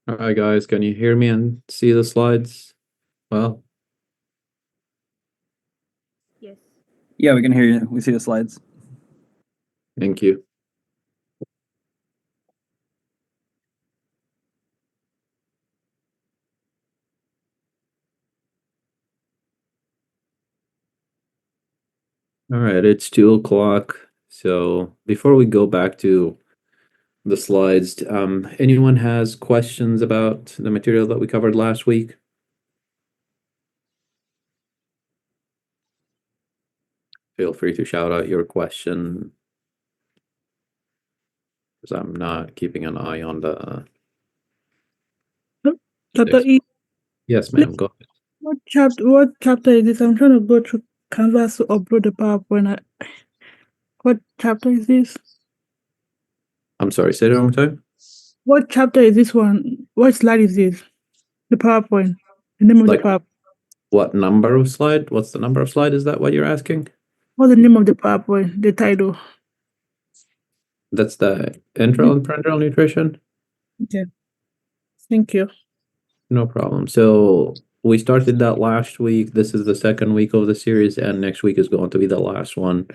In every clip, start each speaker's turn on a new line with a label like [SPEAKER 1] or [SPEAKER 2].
[SPEAKER 1] All right, guys, can you hear me and see the slides? Well,
[SPEAKER 2] Yes.
[SPEAKER 3] Yeah, we can hear you. We see the slides.
[SPEAKER 1] thank you. All right, it's 2 o'clock. So before we go back to the slides, anyone has questions about the material that we covered last week? Feel free to shout out your question, because I'm not keeping an eye on the.
[SPEAKER 2] Dr. E,
[SPEAKER 1] Yes,
[SPEAKER 2] please,
[SPEAKER 1] ma'am, go ahead.
[SPEAKER 2] what chapter is this? I'm trying to go through Canvas to upload the PowerPoint. What chapter is this?
[SPEAKER 1] I'm sorry, say it one more time.
[SPEAKER 2] What chapter is this one? What slide is this? The PowerPoint. The name of
[SPEAKER 1] Like,
[SPEAKER 2] the PowerPoint.
[SPEAKER 1] what number of slide? What's the number of slide? Is that what you're asking?
[SPEAKER 2] What's the name of the PowerPoint? The title.
[SPEAKER 1] That's the enteral and parenteral nutrition?
[SPEAKER 2] Okay. Thank you.
[SPEAKER 1] No problem. So we started that last week. This is the second week of the series, and next week is going to be the last one.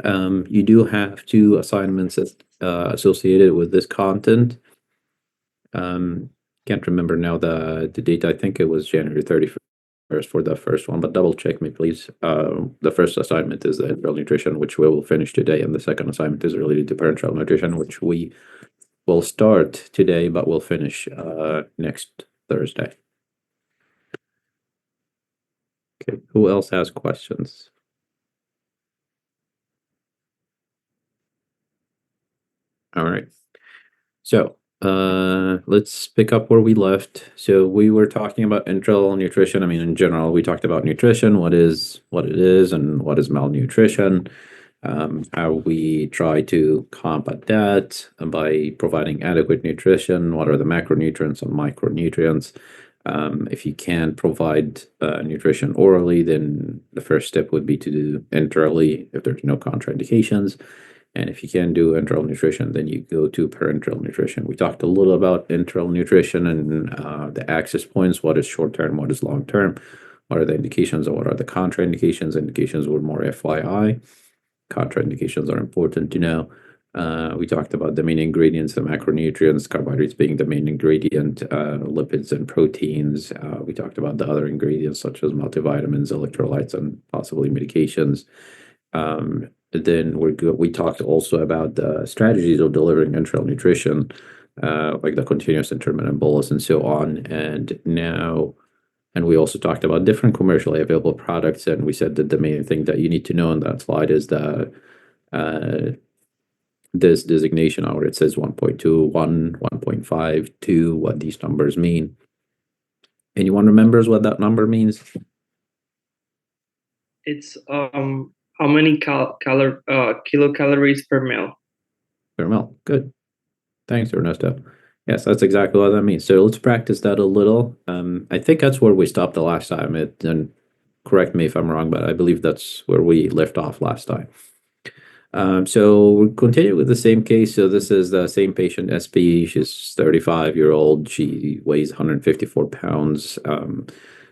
[SPEAKER 1] You do have 2 assignments associated with this content. Can't remember now the date. I think it was January 31st for the first one, but double check me, please. The first assignment is the enteral nutrition, which we will finish today, and the second assignment is related to parenteral nutrition, which we will start today, but we'll finish next Thursday. Okay, who else has questions? All right. So, let's pick up where we left. So we were talking about enteral nutrition. I mean, in general, we talked about nutrition, what it is, and what is malnutrition. How we try to combat that by providing adequate nutrition. What are the macronutrients and micronutrients? If you can provide nutrition orally, then the first step would be to do enterally if there's no contraindications. And if you can do enteral nutrition, then you go to parenteral nutrition. We talked a little about enteral nutrition and the access points. What is short term? What is long term? What are the indications and what are the contraindications? Indications were more FYI. Contraindications are important to know. We talked about the main ingredients, the macronutrients, carbohydrates being the main ingredient, lipids and proteins. We talked about the other ingredients such as multivitamins, electrolytes, and possibly medications. Then we talked also about the strategies of delivering enteral nutrition, like the continuous intermittent bolus and so on. And we also talked about different commercially available products, and we said that the main thing that you need to know on that slide is the this designation, or it says 1.2, 1.5, 2, what these numbers mean. Anyone remembers what that number means?
[SPEAKER 4] It's how many kilocalories per mil?
[SPEAKER 1] Per mil. Good. Thanks, Ernesto. Yes, that's exactly what that means. So let's practice that a little. I think that's where we stopped the last time. And correct me if I'm wrong, but I believe that's where we left off last time. So we'll continue with the same case. So this is the same patient, SP. She's 35-year-old. She weighs 154 pounds,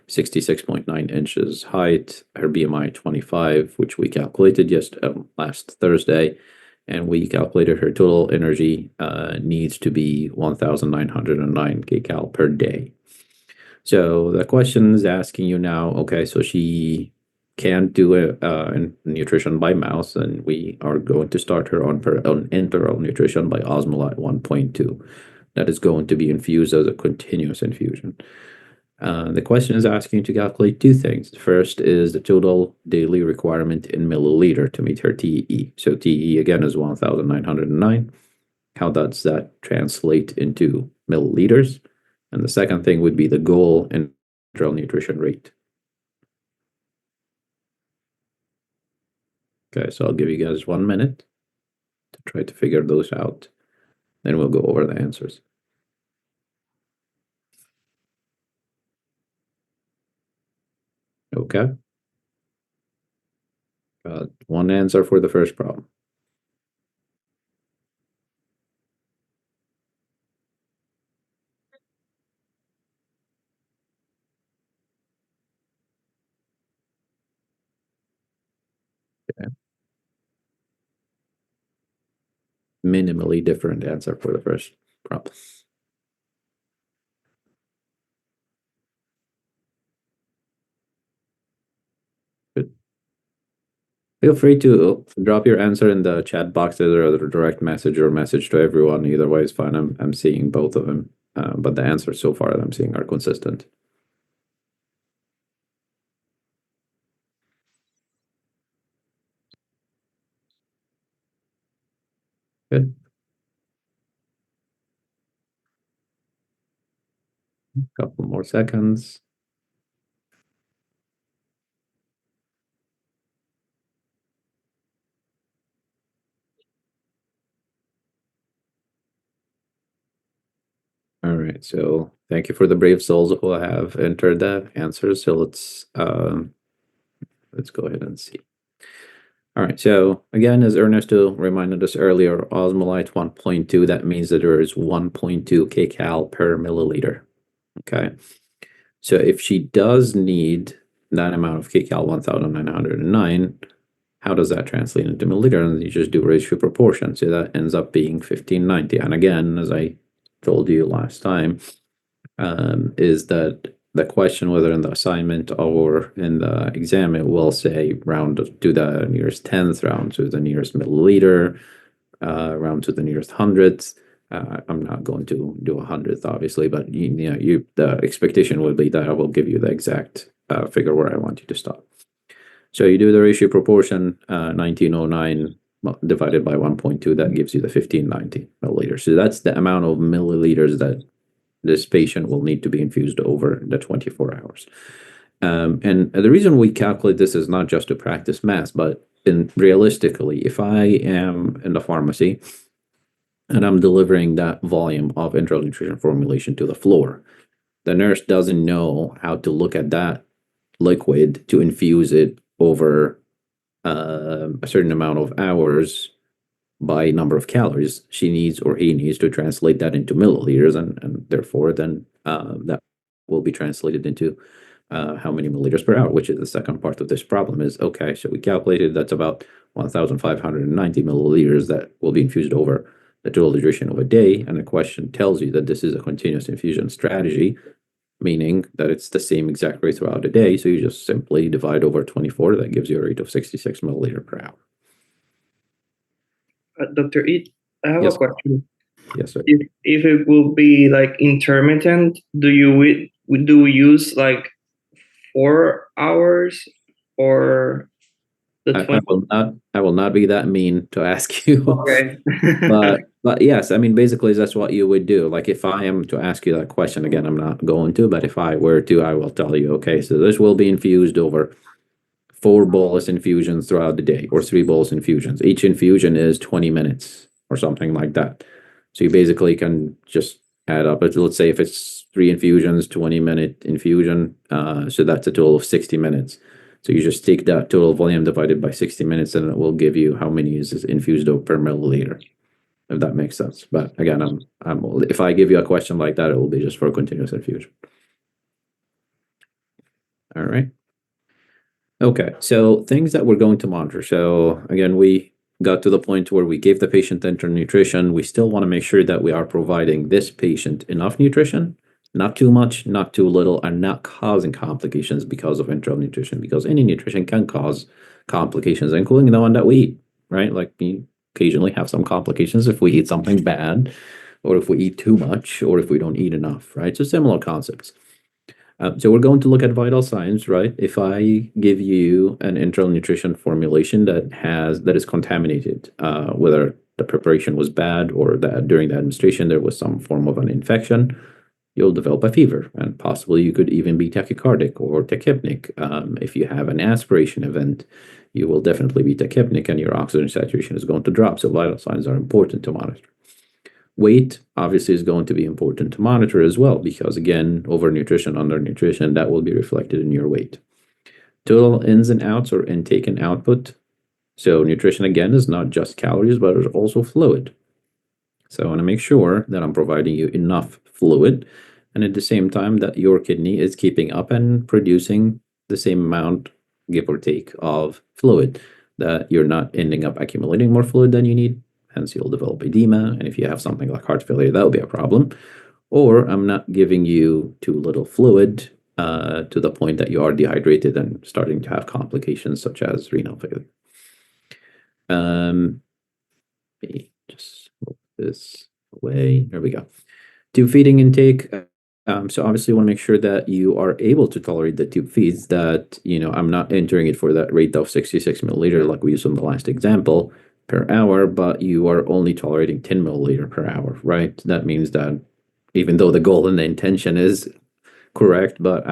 [SPEAKER 1] 66.9 inches height. Her BMI 25, which we calculated last Thursday. And we calculated her total energy needs to be 1,909 kcal per day. So the question is asking you now, okay, so she can't do nutrition by mouth, and we are going to start her on enteral nutrition by osmolite 1.2. That is going to be infused as a continuous infusion. The question is asking you to calculate 2 things. First is the total daily requirement in milliliter to meet her TE. So TE again is 1,909. How does that translate into milliliters? And the second thing would be the goal enteral nutrition rate. Okay, so I'll give you guys 1 minute to try to figure those out. Then we'll go over the answers. Okay. Got 1 answer for the first problem. minimally different answer for the first problem. Good. Feel free to drop your answer in the chat box, either a direct message or message to everyone. Either way is fine. I'm seeing both of them, but the answers so far that I'm seeing are consistent. Good. Couple more seconds. All right, so thank you for the brave souls who have entered the answers. So let's go ahead and see. All right, so again, as Ernesto reminded us earlier, osmolyte 1.2, that means that there is 1.2 kcal per milliliter. Okay, so if she does need that amount of kcal 1909, how does that translate into milliliter? And you just do ratio proportion. So that ends up being 1590. And again, as I told you last time, is that the question, whether in the assignment or in the exam, it will say round to the nearest tenth, round to the nearest milliliter, round to the nearest hundredth. I'm not going to do a hundredth, obviously, but the expectation would be that I will give you the exact figure where I want you to stop. So you do the ratio proportion, 1909 divided by 1.2, that gives you the 1590 milliliters. So that's the amount of milliliters that this patient will need to be infused over the 24 hours. And the reason we calculate this is not just to practice math, but realistically, if I am in the pharmacy and I'm delivering that volume of enteral nutrition formulation to the floor, the nurse doesn't know how to look at that liquid to infuse it over a certain amount of hours by number of calories. She needs, or he needs, to translate that into milliliters, and therefore then that will be translated into how many milliliters per hour, which is the second part of this problem. Is okay, so we calculated that's about 1590 milliliters that will be infused over the total duration of a day, and the question tells you that this is a continuous infusion strategy, meaning that it's the same exact rate throughout the day. So you just simply divide over 24. That gives you a rate of 66 milliliter per hour.
[SPEAKER 4] Dr. Eat, I have
[SPEAKER 1] Yes.
[SPEAKER 4] a question.
[SPEAKER 1] Yes, sir.
[SPEAKER 4] If it will be like intermittent, do we use like 4 hours or the
[SPEAKER 1] I
[SPEAKER 4] 20?
[SPEAKER 1] will not be that mean to ask you.
[SPEAKER 4] Okay.
[SPEAKER 1] But yes, I mean, basically that's what you would do. Like if I am to ask you that question again, I'm not going to, but if I were to, I will tell you, okay, so this will be infused over 4 bolus infusions throughout the day, or 3 bolus infusions. Each infusion is 20 minutes or something like that. So you basically can just add up. Let's say if it's 3 infusions, 20-minute infusion, so that's a total of 60 minutes. So you just take that total volume divided by 60 minutes, and it will give you how many is infused per milliliter, if that makes sense. But again, if I give you a question like that, it will be just for continuous infusion. All right. Okay, so things that we're going to monitor. So again, we got to the point where we gave the patient enteral nutrition. We still want to make sure that we are providing this patient enough nutrition, not too much, not too little, and not causing complications because of enteral nutrition, because any nutrition can cause complications, including the one that we eat, right? Like we occasionally have some complications if we eat something bad, or if we eat too much, or if we don't eat enough, right? So similar concepts. So we're going to look at vital signs, right? If I give you an enteral nutrition formulation that is contaminated, whether the preparation was bad or that during the administration there was some form of an infection, you'll develop a fever, and possibly you could even be tachycardic or tachypnic. If you have an aspiration event, you will definitely be tachypnic, and your oxygen saturation is going to drop. So vital signs are important to monitor. Weight obviously is going to be important to monitor as well, because again, overnutrition, undernutrition, that will be reflected in your weight. Total ins and outs, or intake and output. So nutrition again is not just calories, but it's also fluid. So I want to make sure that I'm providing you enough fluid, and at the same time that your kidney is keeping up and producing the same amount, give or take, of fluid, that you're not ending up accumulating more fluid than you need, hence you'll develop edema. And if you have something like heart failure, that would be a problem. Or I'm not giving you too little fluid to the point that you are dehydrated and starting to have complications such as renal failure. Let me just move this away. There we go. Tube feeding intake. So obviously you want to make sure that you are able to tolerate the tube feeds, that, I'm not entering it for that rate of 66 milliliter like we used in the last example per hour, but you are only tolerating 10 milliliter per hour, right? That means that even though the goal and the intention is correct, but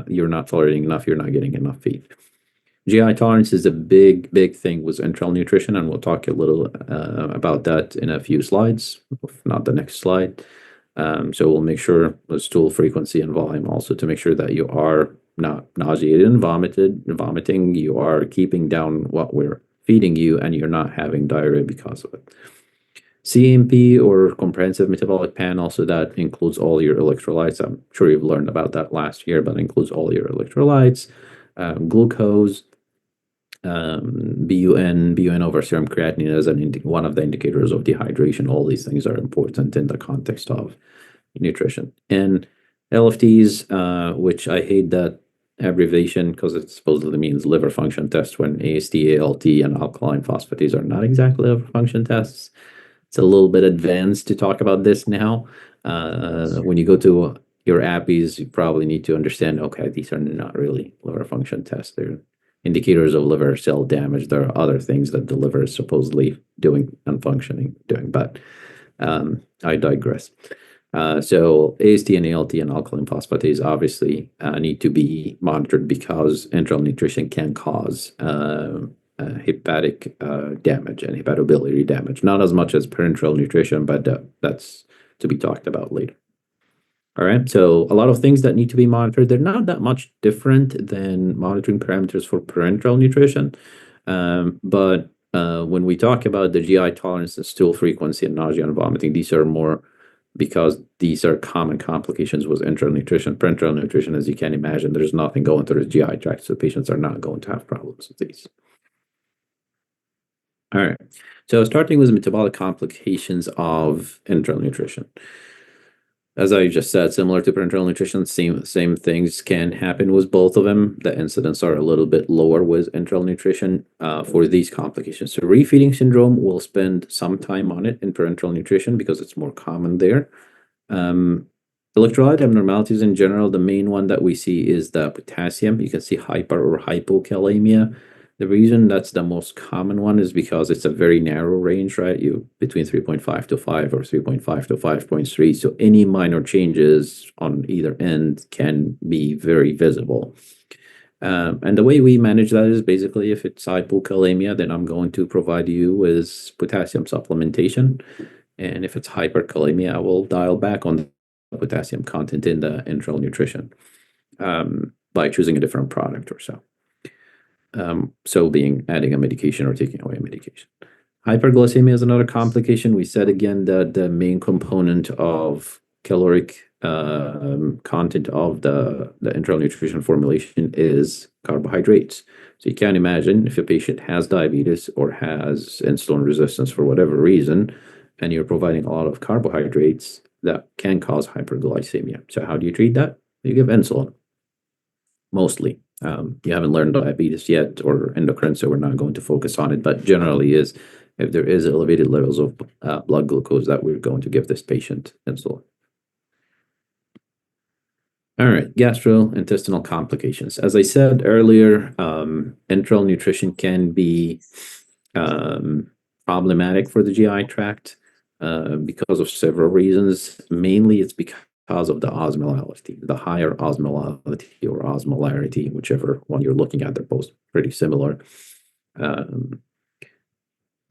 [SPEAKER 1] you're not tolerating enough, you're not getting enough feed. GI tolerance is a big, big thing with enteral nutrition, and we'll talk a little about that in a few slides, if not the next slide. So we'll make sure the stool frequency and volume also to make sure that you are not nauseated and vomiting, you are keeping down what we're feeding you, and you're not having diarrhea because of it. CMP, or comprehensive metabolic panel, so that includes all your electrolytes. I'm sure you've learned about that last year, but includes all your electrolytes, glucose, BUN over serum creatinine as one of the indicators of dehydration. All these things are important in the context of nutrition. And LFTs, which I hate that abbreviation because it supposedly means liver function test, when AST, ALT, and alkaline phosphatase are not exactly liver function tests. It's a little bit advanced to talk about this now. When you go to your APPs, you probably need to understand, okay, these are not really liver function tests. They're indicators of liver cell damage. There are other things that the liver is supposedly doing and functioning doing, but I digress. So AST and ALT and alkaline phosphatase obviously need to be monitored because enteral nutrition can cause hepatic damage and hepatobiliary damage. Not as much as parenteral nutrition, but that's to be talked about later. All right, so a lot of things that need to be monitored. They're not that much different than monitoring parameters for parenteral nutrition, but when we talk about the GI tolerance, the stool frequency, and nausea and vomiting, these are more because these are common complications with enteral nutrition. Parenteral nutrition, as you can imagine, there's nothing going through the GI tract, so patients are not going to have problems with these. All right, so starting with metabolic complications of enteral nutrition. As I just said, similar to parenteral nutrition, same things can happen with both of them. The incidents are a little bit lower with enteral nutrition for these complications. So refeeding syndrome, we'll spend some time on it in parenteral nutrition because it's more common there. Electrolyte abnormalities in general, the main one that we see is the potassium. You can see hyper or hypokalemia. The reason that's the most common one is because it's a very narrow range, right? You between 3.5 to 5 or 3.5 to 5.3. So any minor changes on either end can be very visible. And the way we manage that is basically if it's hypokalemia, then I'm going to provide you with potassium supplementation. And if it's hyperkalemia, I will dial back on the potassium content in the enteral nutrition by choosing a different product or so. So being adding a medication or taking away a medication. Hyperglycemia is another complication. We said again that the main component of caloric content of the enteral nutrition formulation is carbohydrates. So you can imagine if a patient has diabetes or has insulin resistance for whatever reason, and you're providing a lot of carbohydrates, that can cause hyperglycemia. So how do you treat that? You give insulin, mostly. You haven't learned diabetes yet or endocrine, so we're not going to focus on it, but generally is if there is elevated levels of blood glucose that we're going to give this patient insulin. All right, gastrointestinal complications. As I said earlier, enteral nutrition can be problematic for the GI tract because of several reasons. Mainly it's because of the osmolality, the higher osmolality or osmolarity, whichever one you're looking at, they're both pretty similar.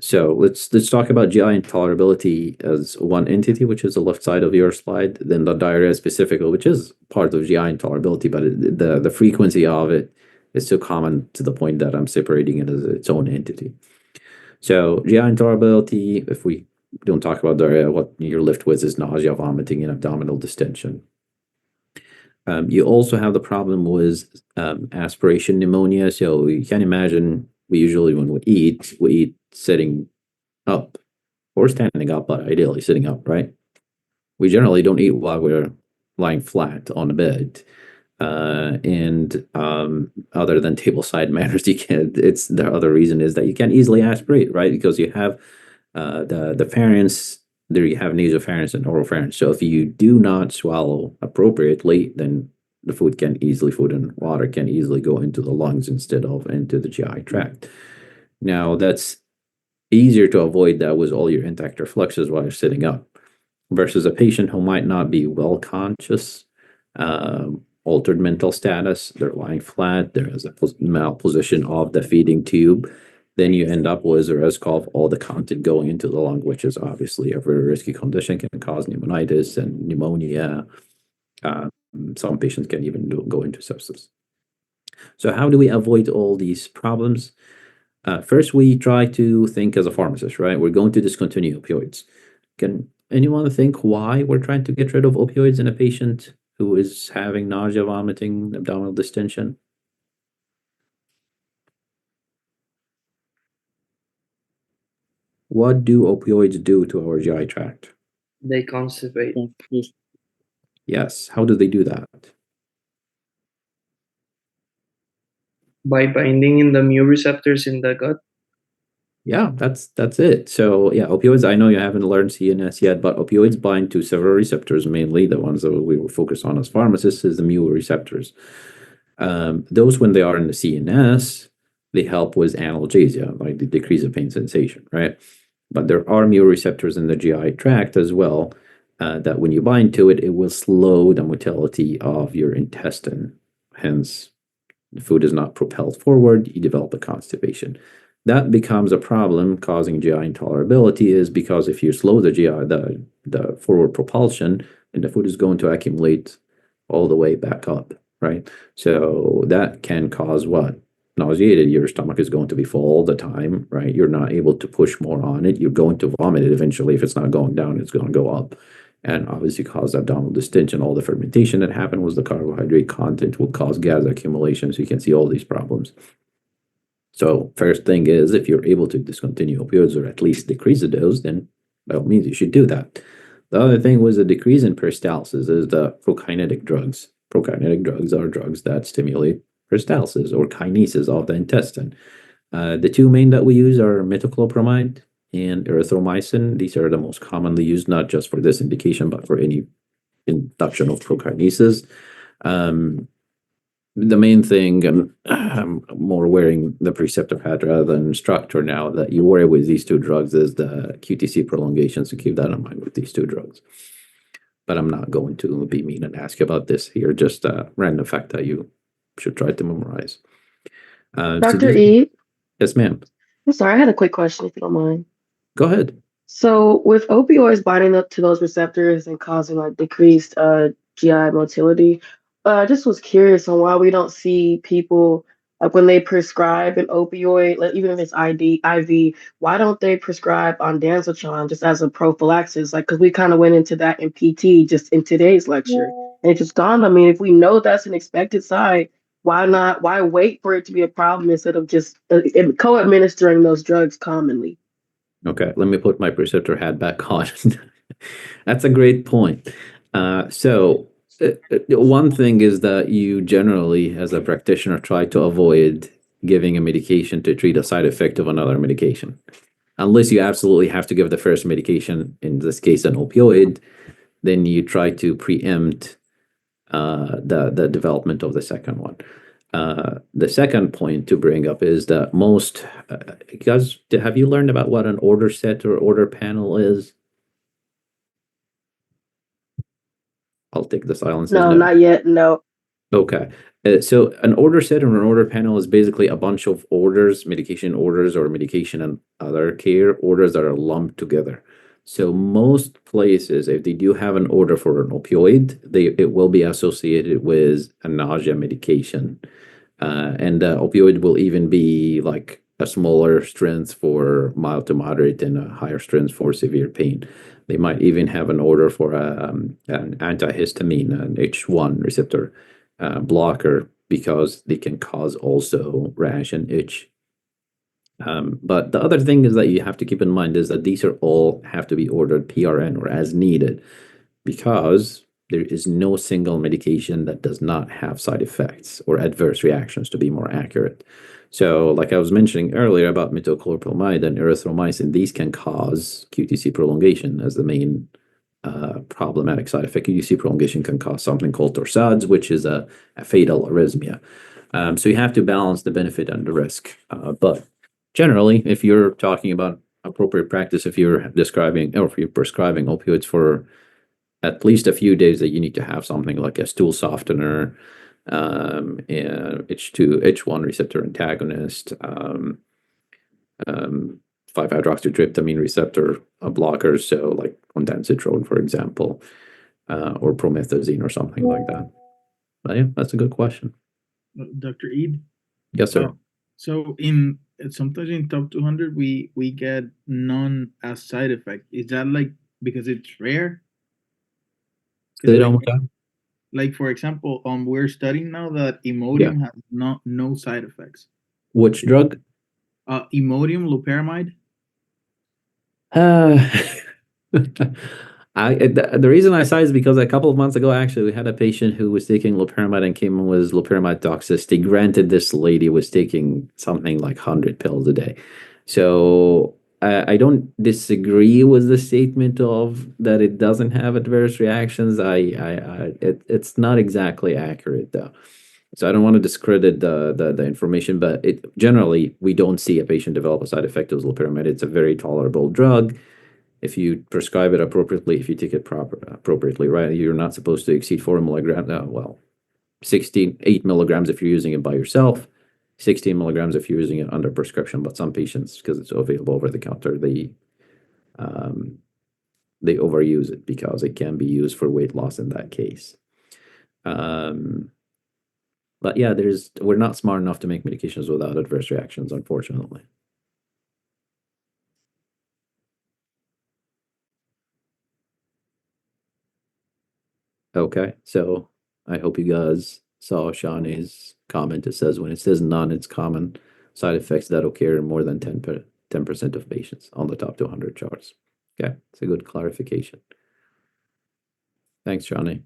[SPEAKER 1] So let's talk about GI intolerability as one entity, which is the left side of your slide, then the diarrhea specifically, which is part of GI intolerability, but the frequency of it is so common to the point that I'm separating it as its own entity. So GI intolerability, if we don't talk about diarrhea, what you're left with is nausea, vomiting, and abdominal distension. You also have the problem with aspiration pneumonia. So you can imagine we usually, when we eat sitting up or standing up, but ideally sitting up, right? We generally don't eat while we're lying flat on the bed. And other than tableside manners, you can't. It's the other reason is that you can't easily aspirate, right? Because you have the pharynx. There you have nasopharynx and oropharynx. So if you do not swallow appropriately, then the food and water can easily go into the lungs instead of into the GI tract. Now that's easier to avoid that with all your intact reflexes while you're sitting up versus a patient who might not be well conscious, altered mental status, they're lying flat, there is a malposition of the feeding tube. Then you end up with a risk of all the content going into the lung, which is obviously a very risky condition, can cause pneumonitis and pneumonia. Some patients can even go into sepsis. So how do we avoid all these problems? First, we try to think as a pharmacist, right? We're going to discontinue opioids. Can anyone think why we're trying to get rid of opioids in a patient who is having nausea, vomiting, abdominal distension? What do opioids do to our GI tract?
[SPEAKER 4] They constipate.
[SPEAKER 1] Yes, how do they do that?
[SPEAKER 4] By binding in the mu receptors in the gut.
[SPEAKER 1] Yeah, that's it. So yeah, opioids, I know you haven't learned CNS yet, but opioids bind to several receptors, mainly the ones that we will focus on as pharmacists is the mu receptors. Those, when they are in the CNS, they help with analgesia, like the decrease of pain sensation, right? But there are mu receptors in the GI tract as well, that when you bind to it, it will slow the motility of your intestine. Hence, the food is not propelled forward, you develop a constipation. That becomes a problem causing GI intolerability is because if you slow the GI, the forward propulsion, and the food is going to accumulate all the way back up, right? So that can cause what? Nauseated. Your stomach is going to be full all the time, right? You're not able to push more on it. You're going to vomit it eventually. If it's not going down, it's going to go up. And obviously cause abdominal distension. All the fermentation that happened was the carbohydrate content will cause gas accumulation. So you can see all these problems. So first thing is, if you're able to discontinue opioids or at least decrease the dose, then by all means you should do that. The other thing was the decrease in peristalsis is the prokinetic drugs. Prokinetic drugs are drugs that stimulate peristalsis or kinesis of the intestine. The two main that we use are metoclopramide and erythromycin. These are the most commonly used, not just for this indication, but for any induction of prokinesis. The main thing, and I'm more wearing the preceptor hat rather than instructor now, that you worry with these two drugs is the QTC prolongation, so keep that in mind with these two drugs. But I'm not going to be mean and ask you about this here, just a random fact that you should try to memorize.
[SPEAKER 5] Dr. E,
[SPEAKER 1] Yes, ma'am.
[SPEAKER 5] I'm sorry, I had a quick question if you don't mind.
[SPEAKER 1] Go ahead.
[SPEAKER 5] So with opioids binding up to those receptors and causing like decreased GI motility, I just was curious on why we don't see people like when they prescribe an opioid, like even if it's IV, why don't they prescribe ondansetron just as a prophylaxis? Like, because we kind of went into that in PT just in today's lecture, and it just dawned on me, if we know that's an expected side, why not? Why wait for it to be a problem instead of just co-administering those drugs commonly?
[SPEAKER 1] Okay, let me put my preceptor hat back on. That's a great point. One thing is that you generally, as a practitioner, try to avoid giving a medication to treat a side effect of another medication. Unless you absolutely have to give the first medication, in this case, an opioid, then you try to preempt the development of the second one. The second point to bring up is that most, guys, have you learned about what an order set or order panel is? I'll take the silence as
[SPEAKER 5] No,
[SPEAKER 1] no.
[SPEAKER 5] not yet. No.
[SPEAKER 1] Okay. So an order set or an order panel is basically a bunch of orders, medication orders or medication and other care orders that are lumped together. So most places, if they do have an order for an opioid, it will be associated with a nausea medication. And the opioid will even be like a smaller strength for mild to moderate and a higher strength for severe pain. They might even have an order for an antihistamine, an H1 receptor blocker, because they can cause also rash and itch. But the other thing is that you have to keep in mind is that these are all have to be ordered PRN or as needed, because there is no single medication that does not have side effects or adverse reactions, to be more accurate. So, like I was mentioning earlier about metoclopramide and erythromycin, these can cause QTC prolongation as the main problematic side effect. QTC prolongation can cause something called torsades, which is a fatal arrhythmia. So you have to balance the benefit and the risk. But generally, if you're talking about appropriate practice, if you're describing or if you're prescribing opioids for at least a few days, that you need to have something like a stool softener, and H2, H1 receptor antagonist, 5-hydroxytryptamine receptor blockers, so like ondansetron, for example, or promethazine or something like that. But yeah, that's a good question.
[SPEAKER 6] Dr. Eid.
[SPEAKER 1] Yes, sir.
[SPEAKER 6] So sometimes in top 200 we get none as side effect. Is that like because it's rare?
[SPEAKER 1] Say it one more time.
[SPEAKER 6] Like for example, we're studying now that Imodium has no side effects.
[SPEAKER 1] Which drug?
[SPEAKER 6] Imodium, loperamide.
[SPEAKER 1] The reason I cite is because a couple of months ago, actually, we had a patient who was taking loperamide and came in with loperamide toxicity. Granted, this lady was taking something like 100 pills a day. So I don't disagree with the statement of that it doesn't have adverse reactions. It's not exactly accurate though. So I don't want to discredit the information, but generally we don't see a patient develop a side effect of loperamide. It's a very tolerable drug. If you prescribe it appropriately, if you take it appropriately, right, you're not supposed to exceed 4 milligrams. 8 milligrams if you're using it by yourself, 16 milligrams if you're using it under prescription. But some patients, because it's available over the counter, they overuse it because it can be used for weight loss in that case. But yeah, we're not smart enough to make medications without adverse reactions, unfortunately. Okay, so I hope you guys saw Shawnee's comment. It says when it says none, it's common side effects that occur in more than 10% of patients on the top 200 charts. Okay, it's a good clarification. Thanks, Shawnee.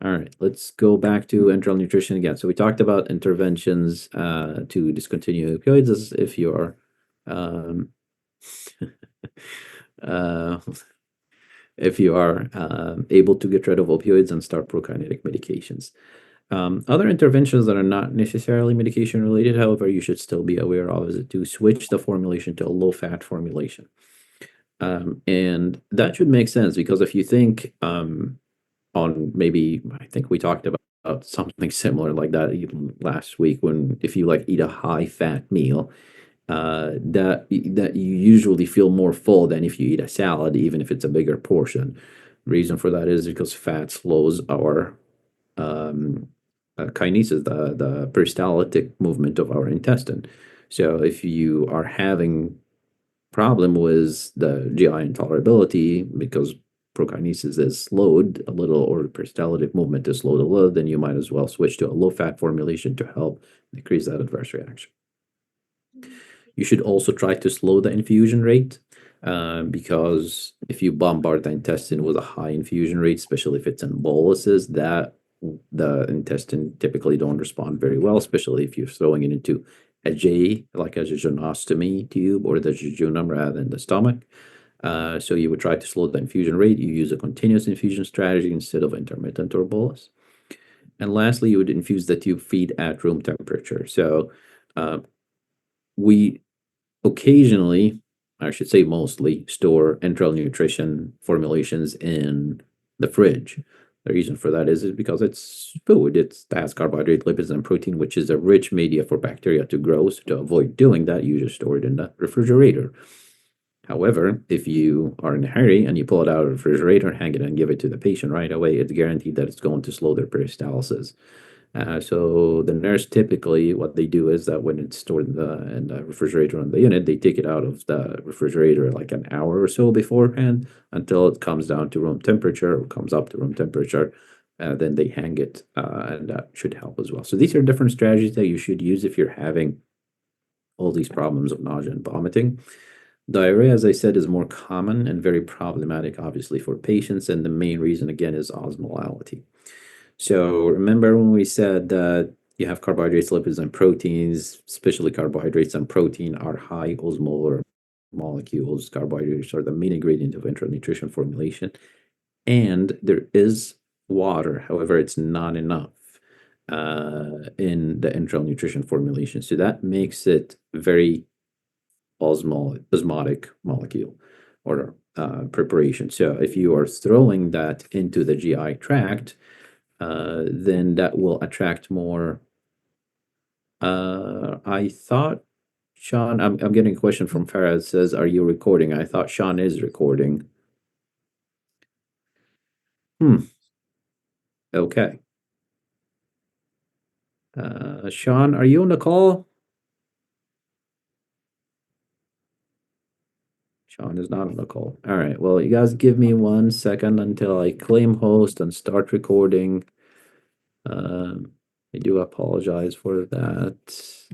[SPEAKER 1] All right, let's go back to enteral nutrition again. So we talked about interventions to discontinue opioids as if you are if you are able to get rid of opioids and start prokinetic medications. Other interventions that are not necessarily medication related, however, you should still be aware of, is to switch the formulation to a low-fat formulation. And that should make sense because if you think on maybe, I think we talked about something similar like that last week, when if you like eat a high-fat meal, that you usually feel more full than if you eat a salad, even if it's a bigger portion. Reason for that is because fat slows our kinesis, the peristaltic movement of our intestine. So if you are having problem with the GI intolerability because prokinesis is slowed a little or peristaltic movement is slowed a little, then you might as well switch to a low-fat formulation to help decrease that adverse reaction. You should also try to slow the infusion rate because if you bombard the intestine with a high infusion rate, especially if it's in boluses, that the intestine typically don't respond very well, especially if you're throwing it into a J, like a jejunostomy tube or the jejunum rather than the stomach. So you would try to slow the infusion rate. You use a continuous infusion strategy instead of intermittent or bolus. And lastly, you would infuse the tube feed at room temperature. So we occasionally, I should say mostly, store enteral nutrition formulations in the fridge. The reason for that is because it's food. It has carbohydrate, lipids, and protein, which is a rich media for bacteria to grow. So to avoid doing that, you just store it in the refrigerator. However, if you are in a hurry and you pull it out of the refrigerator, hang it, and give it to the patient right away, it's guaranteed that it's going to slow their peristalsis. So the nurse typically, what they do is that when it's stored in the refrigerator on the unit, they take it out of the refrigerator like an hour or so beforehand until it comes down to room temperature or comes up to room temperature. Then they hang it, and that should help as well. So these are different strategies that you should use if you're having all these problems of nausea and vomiting. Diarrhea, as I said, is more common and very problematic, obviously, for patients. And the main reason, again, is osmolality. So remember when we said that you have carbohydrates, lipids, and proteins, especially carbohydrates and protein are high osmolar molecules. Carbohydrates are the main ingredient of enteral nutrition formulation. And there is water, however, it's not enough in the enteral nutrition formulation. So that makes it very osmotic molecule or preparation. So if you are throwing that into the GI tract, then that will attract more. I thought, Sean, I'm getting a question from Farah. It says, "Are you recording?" I thought Sean is recording. Okay. Sean, are you on the call? Sean is not on the call. All right. Well, you guys give me 1 second until I claim host and start recording. I do apologize for that.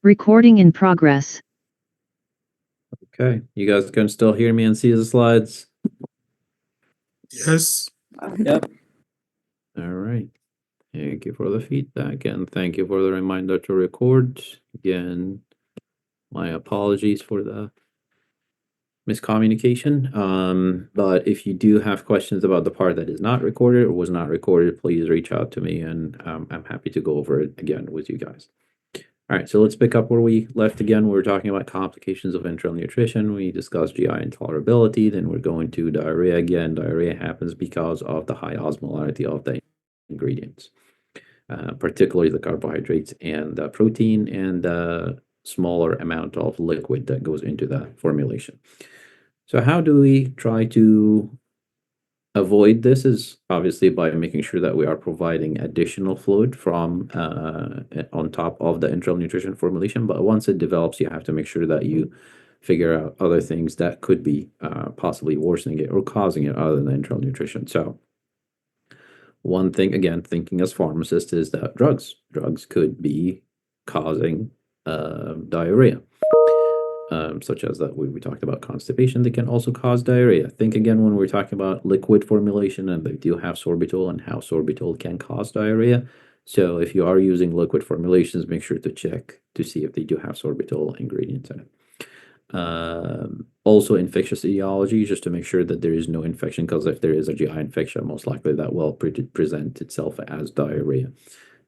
[SPEAKER 7] Recording in progress.
[SPEAKER 1] Okay. You guys can still hear me and see the slides?
[SPEAKER 6] Yes.
[SPEAKER 3] Yep.
[SPEAKER 1] All right. Thank you for the feedback and thank you for the reminder to record. Again, my apologies for the miscommunication. But if you do have questions about the part that is not recorded or was not recorded, please reach out to me and I'm happy to go over it again with you guys. All right, so let's pick up where we left again. We were talking about complications of enteral nutrition. We discussed GI intolerability. Then we're going to diarrhea again. Diarrhea happens because of the high osmolarity of the ingredients, particularly the carbohydrates and the protein and the smaller amount of liquid that goes into the formulation. So how do we try to avoid this is obviously by making sure that we are providing additional fluid from on top of the enteral nutrition formulation. But once it develops, you have to make sure that you figure out other things that could be possibly worsening it or causing it other than enteral nutrition. So one thing, again, thinking as pharmacists, is that drugs could be causing diarrhea. Such as that we talked about constipation, they can also cause diarrhea. Think again when we're talking about liquid formulation and they do have sorbitol and how sorbitol can cause diarrhea. So if you are using liquid formulations, make sure to check to see if they do have sorbitol ingredients in it. Also infectious etiology, just to make sure that there is no infection, because if there is a GI infection, most likely that will present itself as diarrhea.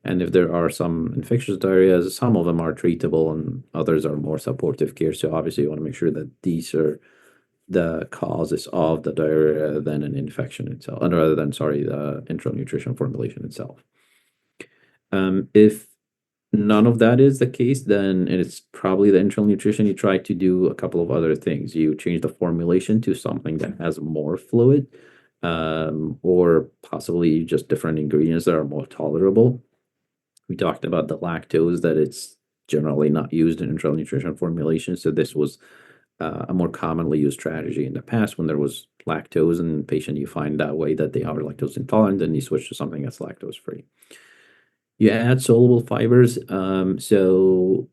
[SPEAKER 1] And if there are some infectious diarrheas, some of them are treatable and others are more supportive care. So obviously you want to make sure that these are the causes of the diarrhea than an infection itself, rather than, sorry, the enteral nutrition formulation itself. If none of that is the case, then it's probably the enteral nutrition. You try to do a couple of other things. You change the formulation to something that has more fluid, or possibly just different ingredients that are more tolerable. We talked about the lactose, that it's generally not used in enteral nutrition formulation. So this was a more commonly used strategy in the past when there was lactose, and patient you find that way that they are lactose intolerant, then you switch to something that's lactose free. You add soluble fibers. So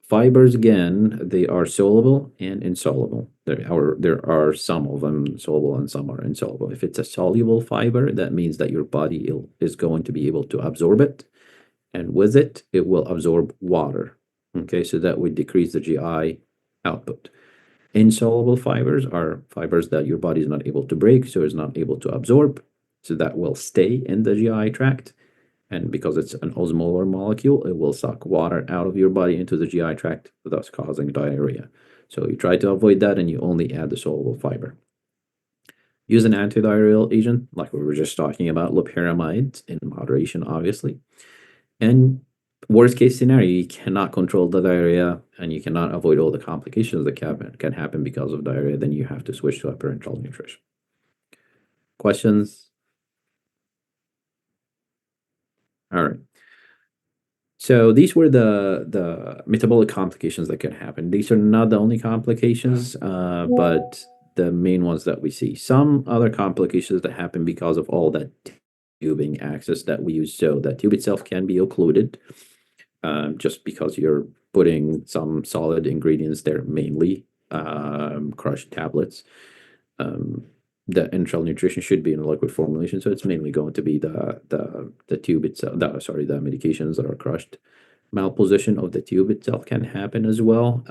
[SPEAKER 1] fibers, again, they are soluble and insoluble. There are some of them soluble and some are insoluble. If it's a soluble fiber, that means that your body is going to be able to absorb it, and with it, it will absorb water. Okay, so that would decrease the GI output. Insoluble fibers are fibers that your body is not able to break, so it's not able to absorb, so that will stay in the GI tract. And because it's an osmolar molecule, it will suck water out of your body into the GI tract, thus causing diarrhea. So you try to avoid that and you only add the soluble fiber. Use an antidiarrheal agent, like we were just talking about, loperamide, in moderation, obviously. And worst case scenario, you cannot control the diarrhea and you cannot avoid all the complications that can happen because of diarrhea, then you have to switch to a parenteral nutrition. Questions? All right. So these were the metabolic complications that can happen. These are not the only complications, but the main ones that we see. Some other complications that happen because of all that tubing access that we use. So the tube itself can be occluded, just because you're putting some solid ingredients there, mainly crushed tablets. The enteral nutrition should be in a liquid formulation, so it's mainly going to be the tube itself. The medications that are crushed. Malposition of the tube itself can happen as well.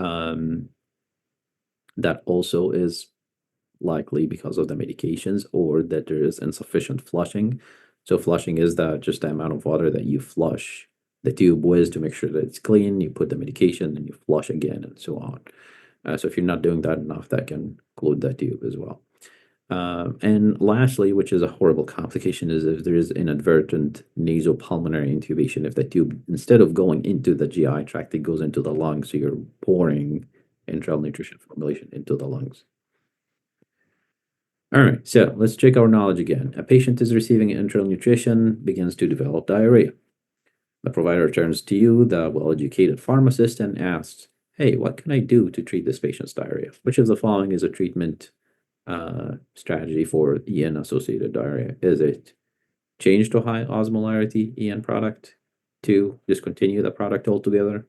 [SPEAKER 1] That also is likely because of the medications, or that there is insufficient flushing. So flushing is just the amount of water that you flush the tube with to make sure that it's clean. You put the medication and you flush again, and so on. So if you're not doing that enough, that can occlude the tube as well. And lastly, which is a horrible complication, is if there is inadvertent nasopulmonary intubation. If the tube, instead of going into the GI tract, it goes into the lungs, so you're pouring enteral nutrition formulation into the lungs. All right, so let's check our knowledge again. A patient is receiving enteral nutrition, begins to develop diarrhea. The provider turns to you, the well-educated pharmacist, and asks, hey, what can I do to treat this patient's diarrhea? Which of the following is a treatment strategy for EN-associated diarrhea? Is it change to high osmolarity EN product? 2, discontinue the product altogether?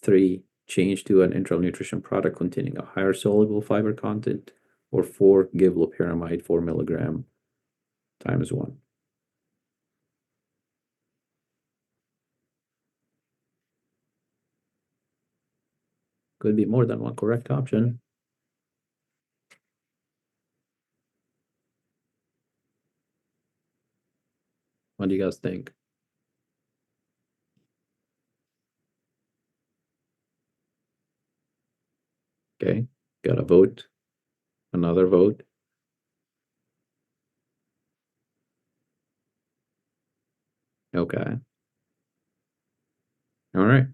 [SPEAKER 1] 3, change to an enteral nutrition product containing a higher soluble fiber content? Or 4, give loperamide 4 milligram times 1? Could be more than one correct option. What do you guys think? Okay, got a vote. Another vote. Okay. All right.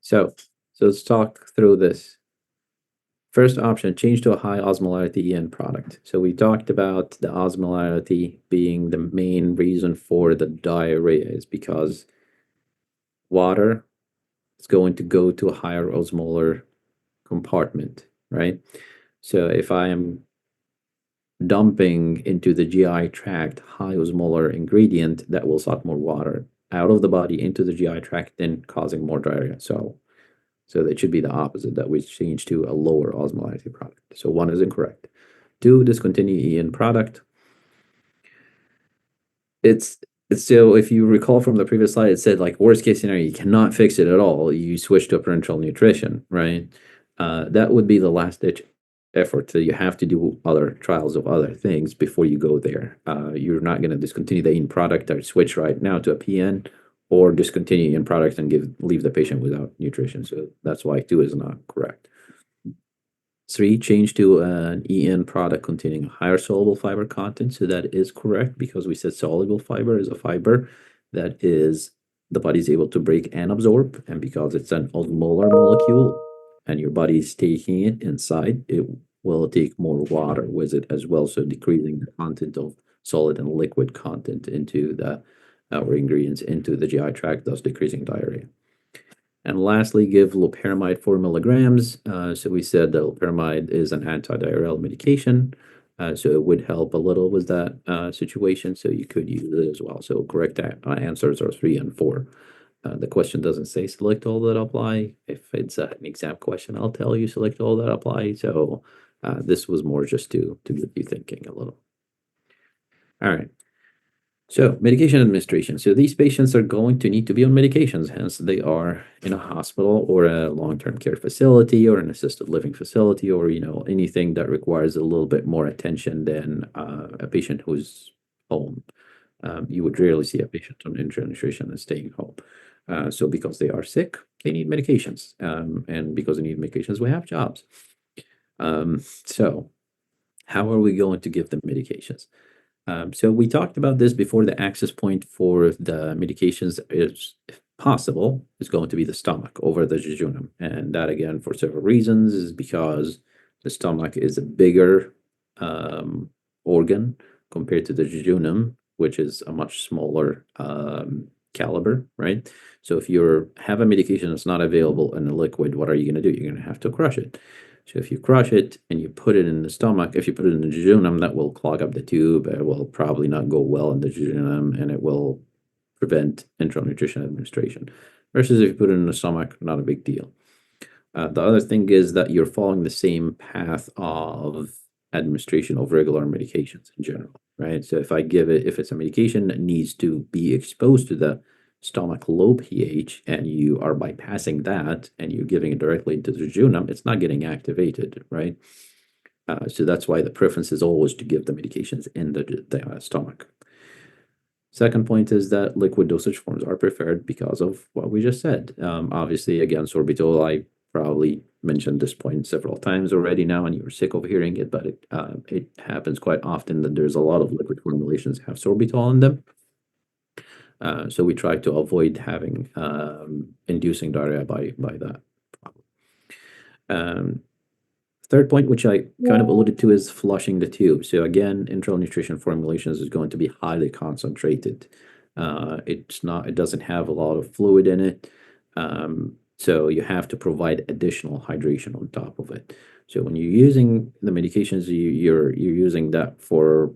[SPEAKER 1] So let's talk through this. First option, change to a high osmolarity EN product. So we talked about the osmolarity being the main reason for the diarrhea, is because water is going to go to a higher osmolar compartment, right? So if I am dumping into the GI tract high osmolar ingredient, that will suck more water out of the body into the GI tract, then causing more diarrhea. So that should be the opposite, that we change to a lower osmolarity product. So 1 is incorrect. 2, discontinue EN product. It's so, if you recall from the previous slide, it said like worst case scenario, you cannot fix it at all. You switch to a parenteral nutrition, right? That would be the last ditch effort. So you have to do other trials of other things before you go there. You're not going to discontinue the EN product or switch right now to a PN, or discontinue EN product and leave the patient without nutrition. So that's why 2 is not correct. 3, change to an EN product containing a higher soluble fiber content. So that is correct, because we said soluble fiber is a fiber that is the body's able to break and absorb, and because it's an osmolar molecule and your body is taking it inside, it will take more water with it as well, so decreasing the content of solid and liquid content into our ingredients into the GI tract, thus decreasing diarrhea. And lastly, give loperamide 4 milligrams. So we said that loperamide is an antidiarrheal medication. So it would help a little with that situation. So you could use it as well. So correct answers are 3 and 4. The question doesn't say select all that apply. If it's an exam question, I'll tell you select all that apply. So this was more just to get you thinking a little. All right. So medication administration. So these patients are going to need to be on medications, hence they are in a hospital or a long-term care facility or an assisted living facility or anything that requires a little bit more attention than a patient who's home. You would rarely see a patient on enteral nutrition and staying home. So because they are sick, they need medications. And because they need medications, we have jobs. So how are we going to give them medications? So we talked about this before. The access point for the medications is, if possible, is going to be the stomach over the jejunum. And that, again, for several reasons, is because the stomach is a bigger organ compared to the jejunum, which is a much smaller caliber, right? So if you have a medication that's not available in a liquid, what are you going to do? You're going to have to crush it. So if you crush it and you put it in the stomach, if you put it in the jejunum, that will clog up the tube. It will probably not go well in the jejunum, and it will prevent enteral nutrition administration. Versus if you put it in the stomach, not a big deal. The other thing is that you're following the same path of administration of regular medications in general, right? So if it's a medication that needs to be exposed to the stomach low pH and you are bypassing that and you're giving it directly into the jejunum, it's not getting activated, right? So that's why the preference is always to give the medications in the stomach. Second point is that liquid dosage forms are preferred because of what we just said. Obviously, again, sorbitol, I probably mentioned this point several times already now, and you were sick of hearing it, but it happens quite often that there's a lot of liquid formulations have sorbitol in them. So we try to avoid having inducing diarrhea by that problem. Third point, which I kind of alluded to, is flushing the tube. So again, enteral nutrition formulations is going to be highly concentrated. It doesn't have a lot of fluid in it. So you have to provide additional hydration on top of it. So when you're using the medications, you're using that for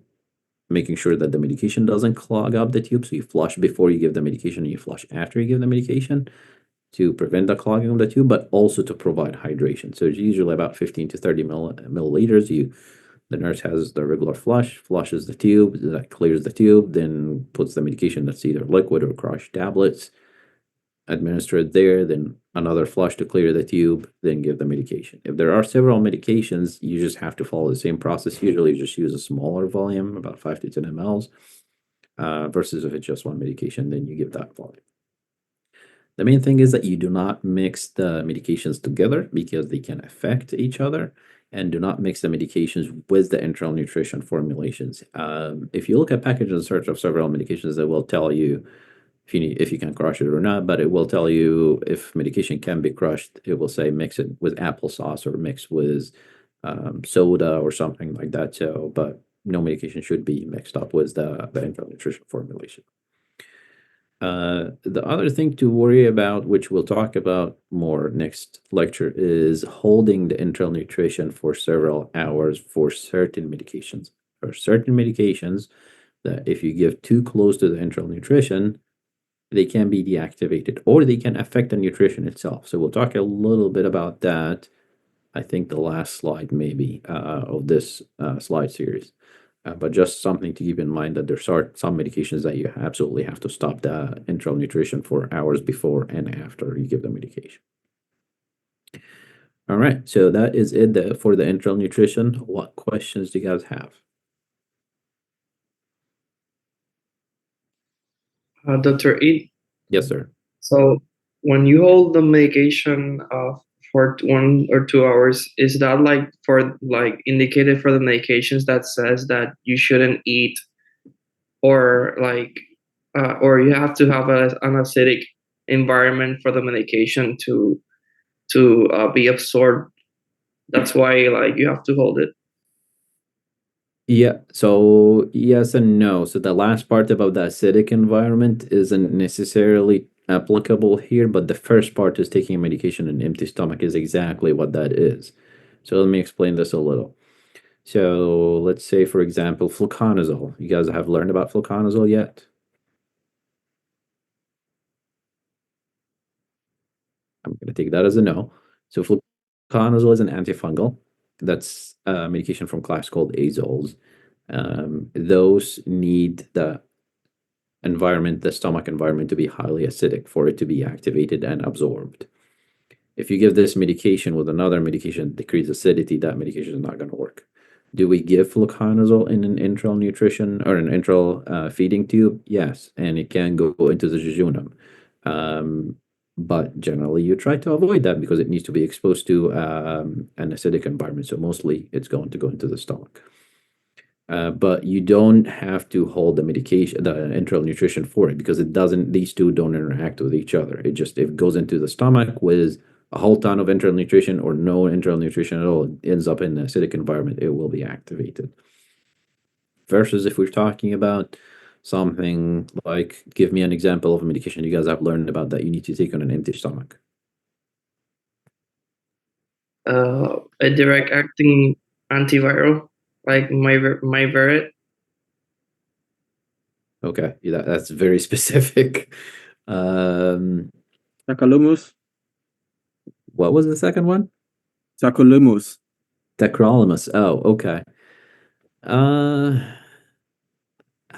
[SPEAKER 1] making sure that the medication doesn't clog up the tube. So you flush before you give the medication and you flush after you give the medication to prevent the clogging of the tube, but also to provide hydration. So it's usually about 15 to 30 milliliters. The nurse has the regular flushes the tube, that clears the tube, then puts the medication that's either liquid or crushed tablets, administer it there, then another flush to clear the tube, then give the medication. If there are several medications, you just have to follow the same process. Usually you just use a smaller volume, about 5 to 10 mLs, versus if it's just one medication, then you give that volume. The main thing is that you do not mix the medications together because they can affect each other, and do not mix the medications with the enteral nutrition formulations. If you look at package insert of several medications, it will tell you if you can crush it or not, but it will tell you if medication can be crushed. It will say mix it with applesauce or mix with soda or something like that. So, but no medication should be mixed up with the enteral nutrition formulation. The other thing to worry about, which we'll talk about more next lecture, is holding the enteral nutrition for several hours for certain medications. For certain medications, that if you give too close to the enteral nutrition, they can be deactivated or they can affect the nutrition itself. So we'll talk a little bit about that. I think the last slide maybe of this slide series. But just something to keep in mind that there are some medications that you absolutely have to stop the enteral nutrition for hours before and after you give the medication. All right, so that is it for the enteral nutrition. What questions do you guys have?
[SPEAKER 4] Dr. E,
[SPEAKER 1] Yes, sir.
[SPEAKER 4] so when you hold the medication for 1 or 2 hours, is that indicated for the medications that says that you shouldn't eat, or or you have to have an acidic environment for the medication to be absorbed? That's why you have to hold it.
[SPEAKER 1] Yeah, so yes and no. So the last part about the acidic environment isn't necessarily applicable here, but the first part is taking a medication in an empty stomach is exactly what that is. So let me explain this a little. So let's say, for example, fluconazole. You guys have learned about fluconazole yet? I'm going to take that as a no. So fluconazole is an antifungal. That's a medication from class called azoles. Those need the environment, the stomach environment, to be highly acidic for it to be activated and absorbed. If you give this medication with another medication that decreases acidity, that medication is not going to work. Do we give fluconazole in an enteral nutrition or an enteral feeding tube? Yes, and it can go into the jejunum. But generally, you try to avoid that because it needs to be exposed to an acidic environment. So mostly, it's going to go into the stomach. But you don't have to hold the medication, the enteral nutrition for it, because it doesn't. These two don't interact with each other. It just, if it goes into the stomach with a whole ton of enteral nutrition or no enteral nutrition at all, it ends up in an acidic environment, it will be activated. Versus if we're talking about something like, give me an example of a medication you guys have learned about that you need to take on an empty stomach.
[SPEAKER 4] A direct acting antiviral like Myverit.
[SPEAKER 1] Okay, yeah, that's very specific.
[SPEAKER 3] Tacrolimus.
[SPEAKER 1] What was the second one?
[SPEAKER 3] Tacrolimus.
[SPEAKER 1] Tacrolimus. Oh, okay.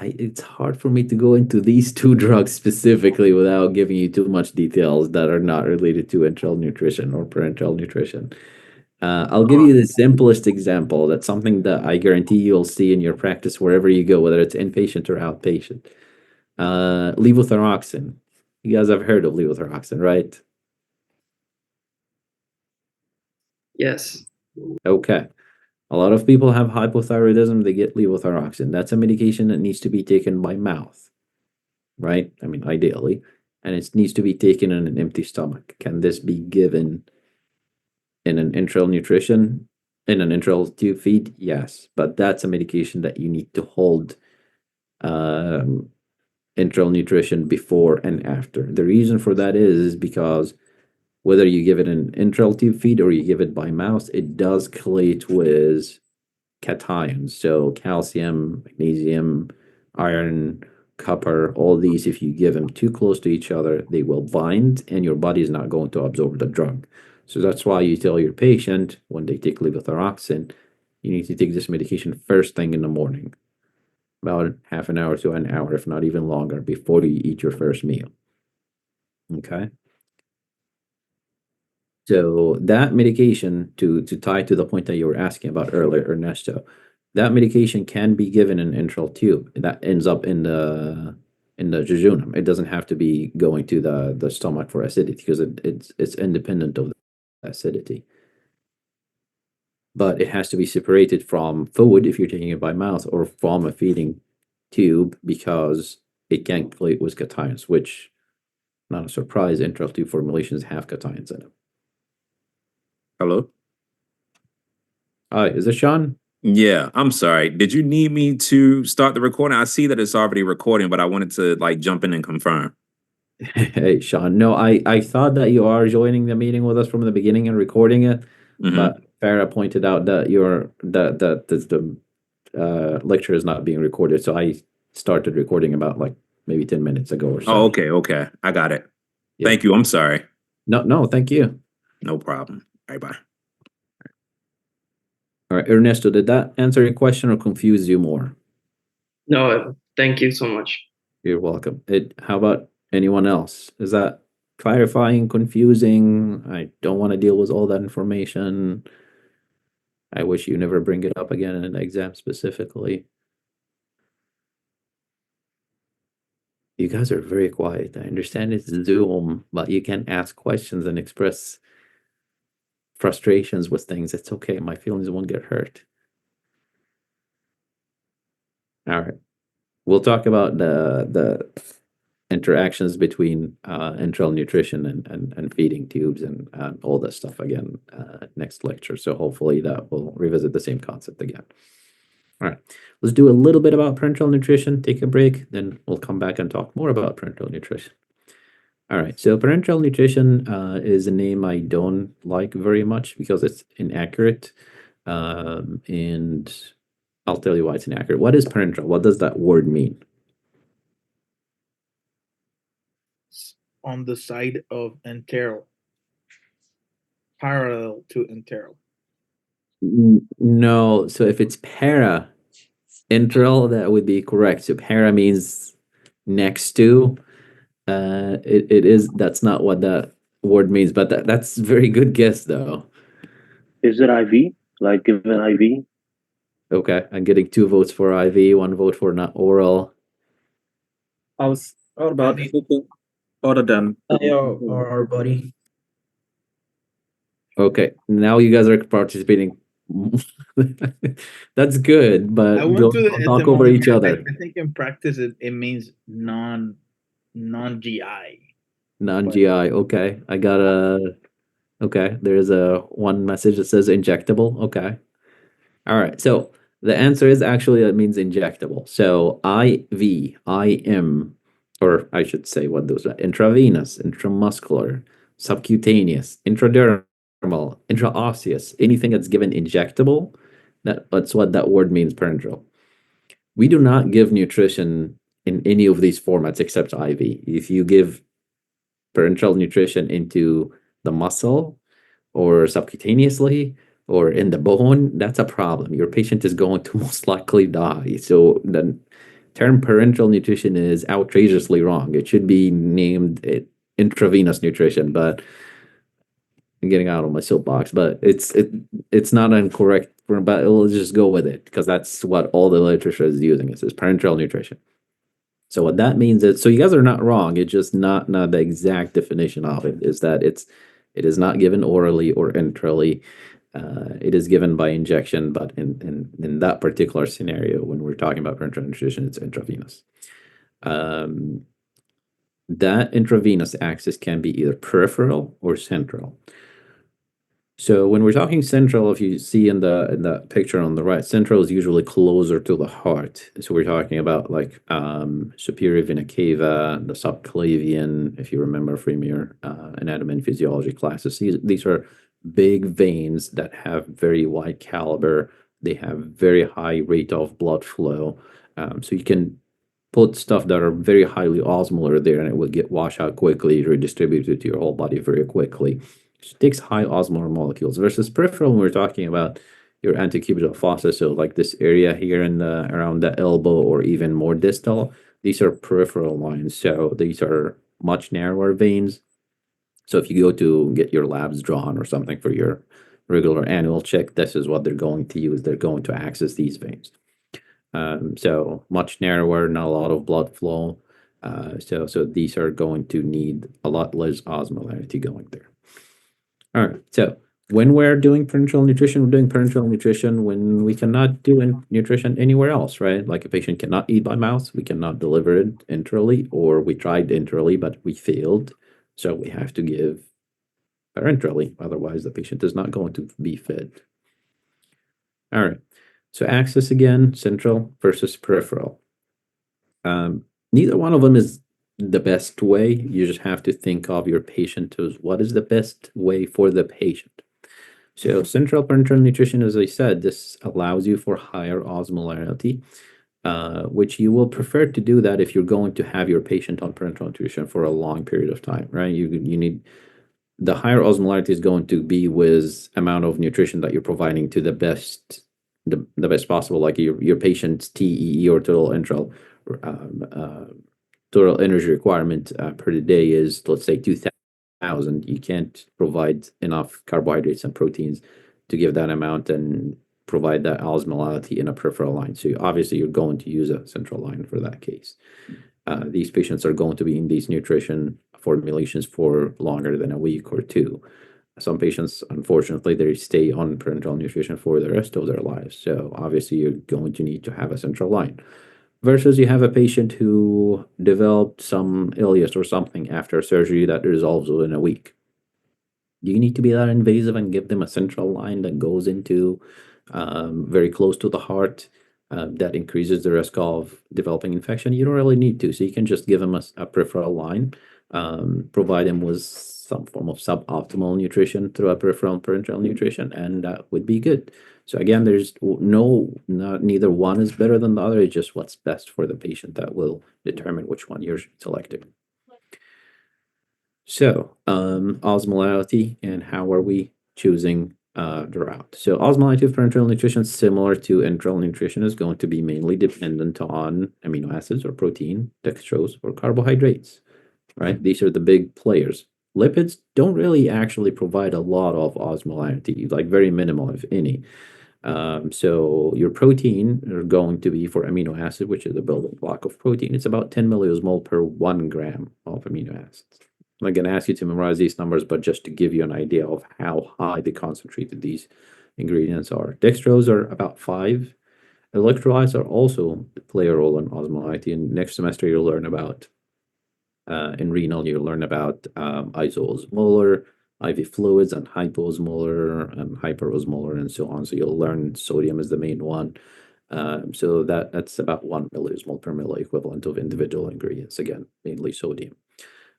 [SPEAKER 1] It's hard for me to go into these two drugs specifically without giving you too much details that are not related to enteral nutrition or parenteral nutrition. I'll give you the simplest example. That's something that I guarantee you'll see in your practice wherever you go, whether it's inpatient or outpatient. Levothyroxine. You guys have heard of levothyroxine, right?
[SPEAKER 4] Yes.
[SPEAKER 1] Okay. A lot of people have hypothyroidism, they get levothyroxine. That's a medication that needs to be taken by mouth, right? I mean, ideally. And it needs to be taken in an empty stomach. Can this be given in an enteral nutrition, in an enteral tube feed? Yes, but that's a medication that you need to hold enteral nutrition before and after. The reason for that is because whether you give it an enteral tube feed or you give it by mouth, it does chelate with cations. So calcium, magnesium, iron, copper, all these, if you give them too close to each other, they will bind and your body is not going to absorb the drug. So that's why you tell your patient when they take levothyroxine, you need to take this medication first thing in the morning, about half an hour to an hour, if not even longer, before you eat your first meal. Okay. So that medication, to tie to the point that you were asking about earlier, Ernesto, that medication can be given in enteral tube that ends up in the jejunum. It doesn't have to be going to the stomach for acidity because it's independent of the acidity. But it has to be separated from food if you're taking it by mouth or from a feeding tube because it can chelate with cations, which, not a surprise, enteral tube formulations have cations in them.
[SPEAKER 8] Hello?
[SPEAKER 1] Hi, is this Sean?
[SPEAKER 8] Yeah, I'm sorry. Did you need me to start the recording? I see that it's already recording, but I wanted to like jump in and confirm.
[SPEAKER 1] Hey, Sean. No, I thought that you are joining the meeting with us from the beginning and recording it, but Farah pointed out that the lecture is not being recorded, so I started recording about like maybe 10 minutes ago or so.
[SPEAKER 8] Oh, okay. I got it.
[SPEAKER 1] Yeah.
[SPEAKER 8] Thank you. I'm sorry.
[SPEAKER 1] No, thank you.
[SPEAKER 8] No problem. All right, bye.
[SPEAKER 1] All right, Ernesto, did that answer your question or confuse you more?
[SPEAKER 4] No, thank you so much.
[SPEAKER 1] You're welcome. How about anyone else? Is that clarifying, confusing? I don't want to deal with all that information. I wish you never bring it up again in an exam specifically. You guys are very quiet. I understand it's Zoom, but you can ask questions and express frustrations with things. It's okay. My feelings won't get hurt. All right. We'll talk about the interactions between enteral nutrition and feeding tubes and all that stuff again next lecture. So hopefully that will revisit the same concept again. All right, let's do a little bit about parenteral nutrition, take a break, then we'll come back and talk more about parenteral nutrition. All right. So parenteral nutrition is a name I don't like very much because it's inaccurate. And I'll tell you why it's inaccurate. What is parenteral? What does that word mean?
[SPEAKER 6] On the side of enteral, parallel to enteral.
[SPEAKER 1] No. So if it's para enteral, that would be correct. So para means next to. It is. That's not what that word means, but that's a very good guess though.
[SPEAKER 9] Is it IV? Like give an IV?
[SPEAKER 1] Okay, I'm getting 2 votes for IV, 1 vote for not oral.
[SPEAKER 3] I was all about anything other than
[SPEAKER 10] or buddy.
[SPEAKER 1] Okay, now you guys are participating. That's good, but
[SPEAKER 6] I went
[SPEAKER 1] don't
[SPEAKER 6] to the
[SPEAKER 1] talk over
[SPEAKER 6] etymology.
[SPEAKER 1] each other.
[SPEAKER 6] I think in practice it means non-GI.
[SPEAKER 1] Non-GI. Okay, I got a. Okay, there's a one message that says injectable. Okay. All right. So the answer is actually it means injectable. So IV, IM, or I should say what those are: intravenous, intramuscular, subcutaneous, intradermal, intraosseous, anything that's given injectable, that's what that word means, parenteral. We do not give nutrition in any of these formats except IV. If you give parenteral nutrition into the muscle or subcutaneously or in the bone, that's a problem. Your patient is going to most likely die. So the term parenteral nutrition is outrageously wrong. It should be named intravenous nutrition, but I'm getting out of my soapbox. But it's not incorrect, but we'll just go with it because that's what all the literature is using. It says parenteral nutrition. So what that means is, so you guys are not wrong. It's just not the exact definition of it. Is that it is not given orally or enterally. It is given by injection, but in that particular scenario, when we're talking about parenteral nutrition, it's intravenous. That intravenous access can be either peripheral or central. So when we're talking central, if you see in the picture on the right, central is usually closer to the heart. So we're talking about like superior vena cava, the subclavian, if you remember from your anatomy and physiology classes. These are big veins that have very wide caliber. They have very high rate of blood flow. So you can put stuff that are very highly osmolar there and it will get washed out quickly, redistributed to your whole body very quickly. It takes high osmolar molecules versus peripheral when we're talking about your antecubital fossa, so like this area here in the around the elbow or even more distal. These are peripheral lines, so these are much narrower veins. So if you go to get your labs drawn or something for your regular annual check, this is what they're going to use. They're going to access these veins. So much narrower, not a lot of blood flow. So these are going to need a lot less osmolarity going there. All right. So when we're doing parenteral nutrition, we're doing parenteral nutrition when we cannot do nutrition anywhere else, right? Like a patient cannot eat by mouth, we cannot deliver it enterally, or we tried enterally, but we failed. So we have to give parenterally. Otherwise, the patient is not going to be fed. All right. So access again, central versus peripheral. Neither one of them is the best way. You just have to think of your patient as what is the best way for the patient. So central parenteral nutrition, as I said, this allows you for higher osmolarity, which you will prefer to do that if you're going to have your patient on parenteral nutrition for a long period of time, right? You need the higher osmolarity is going to be with amount of nutrition that you're providing to the best possible, like your patient's TEE or total energy requirement per day is, let's say, 2,000. You can't provide enough carbohydrates and proteins to give that amount and provide that osmolality in a peripheral line. So obviously you're going to use a central line for that case. These patients are going to be in these nutrition formulations for longer than a week or two. Some patients, unfortunately, they stay on parenteral nutrition for the rest of their lives. So obviously you're going to need to have a central line. Versus you have a patient who developed some ileus or something after surgery that resolves within a week. Do you need to be that invasive and give them a central line that goes into very close to the heart that increases the risk of developing infection? You don't really need to. So you can just give them a peripheral line provide them with some form of suboptimal nutrition through a peripheral and parenteral nutrition, and that would be good. So again, there's neither one is better than the other. It's just what's best for the patient that will determine which one you're selecting. So, osmolality and how are we choosing the route? So, osmolality of parenteral nutrition, similar to enteral nutrition, is going to be mainly dependent on amino acids or protein, dextrose, or carbohydrates, right? These are the big players. Lipids don't really actually provide a lot of osmolality, like very minimal, if any. So your protein are going to be for amino acid, which is a building block of protein. It's about 10 milliosmol per 1 gram of amino acids. I'm not going to ask you to memorize these numbers, but just to give you an idea of how high the concentrated these ingredients are. Dextrose are about 5. Electrolytes are also play a role in osmolality. And next semester, you'll learn about, in renal, you'll learn about isoosmolar, IV fluids, and hypoosmolar and hyperosmolar, and so on. So you'll learn sodium is the main one. So that's about 1 millismol per milli equivalent of individual ingredients, again, mainly sodium.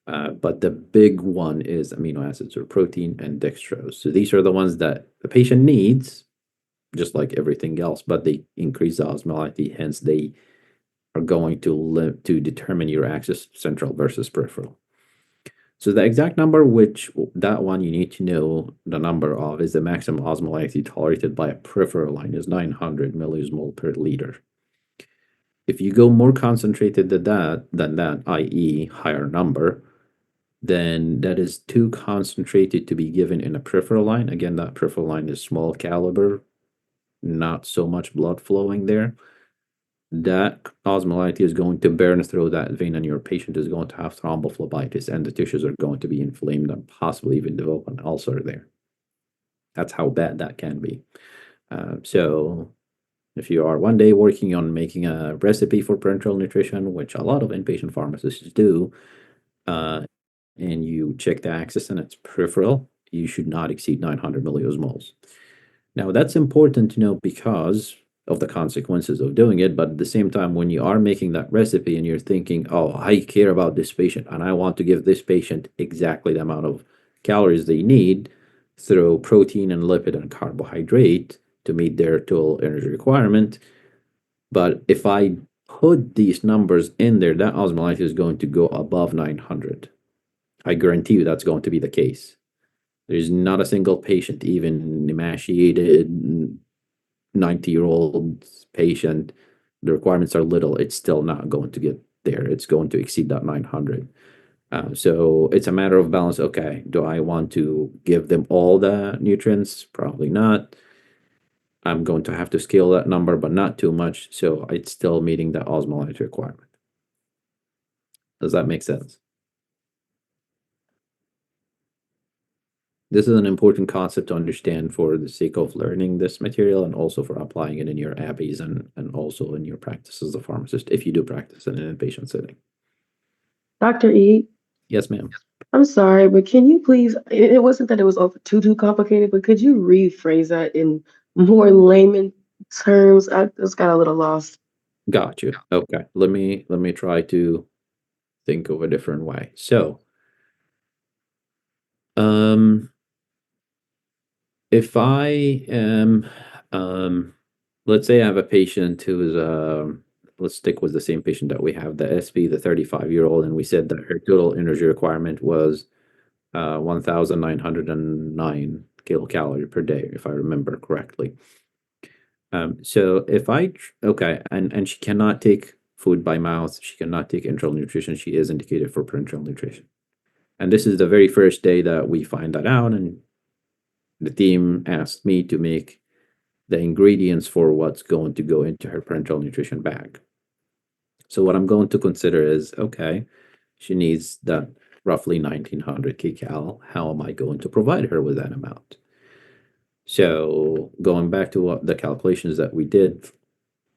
[SPEAKER 1] But the big one is amino acids or protein and dextrose. So these are the ones that the patient needs, just like everything else, but they increase the osmolality, hence they are going to determine your axis central versus peripheral. So the exact number, which that one you need to know the number of, is the maximum osmolality tolerated by a peripheral line is 900 millismol per liter. If you go more concentrated than that, i.e. higher number, then that is too concentrated to be given in a peripheral line. Again, that peripheral line is small caliber, not so much blood flowing there. That osmolality is going to burn through that vein, and your patient is going to have thrombophlebitis, and the tissues are going to be inflamed and possibly even develop an ulcer there. That's how bad that can be. So if you are one day working on making a recipe for parenteral nutrition, which a lot of inpatient pharmacists do, and you check the axis and it's peripheral, you should not exceed 900 milliosmoles. Now, that's important to know because of the consequences of doing it, but at the same time, when you are making that recipe and you're thinking, oh, I care about this patient and I want to give this patient exactly the amount of calories they need through protein and lipid and carbohydrate to meet their total energy requirement. But if I put these numbers in there, that osmolality is going to go above 900. I guarantee you that's going to be the case. There's not a single patient, even emaciated 90-year-old patient, the requirements are little, it's still not going to get there. It's going to exceed that 900. So it's a matter of balance. Okay, do I want to give them all the nutrients? Probably not. I'm going to have to scale that number, but not too much. So it's still meeting the osmolality requirement. Does that make sense? This is an important concept to understand for the sake of learning this material and also for applying it in your ABIs and also in your practice as a pharmacist, if you do practice in an inpatient setting.
[SPEAKER 5] Dr. E,
[SPEAKER 1] Yes, ma'am.
[SPEAKER 5] I'm sorry, but can you please, it wasn't that it was too complicated, but could you rephrase that in more layman terms? I just got a little lost.
[SPEAKER 1] Got you. Okay. Let me try to think of a different way. So, if I am, let's say I have a patient who is, let's stick with the same patient that we have, the SP, the 35-year-old, and we said that her total energy requirement was 1,909 kilocalorie per day, if I remember correctly. So if okay, and she cannot take food by mouth, she cannot take enteral nutrition, she is indicated for parenteral nutrition. And this is the very first day that we find that out, and the team asked me to make the ingredients for what's going to go into her parenteral nutrition bag. So what I'm going to consider is, okay, she needs that roughly 1900 kcal. How am I going to provide her with that amount? So going back to what the calculations that we did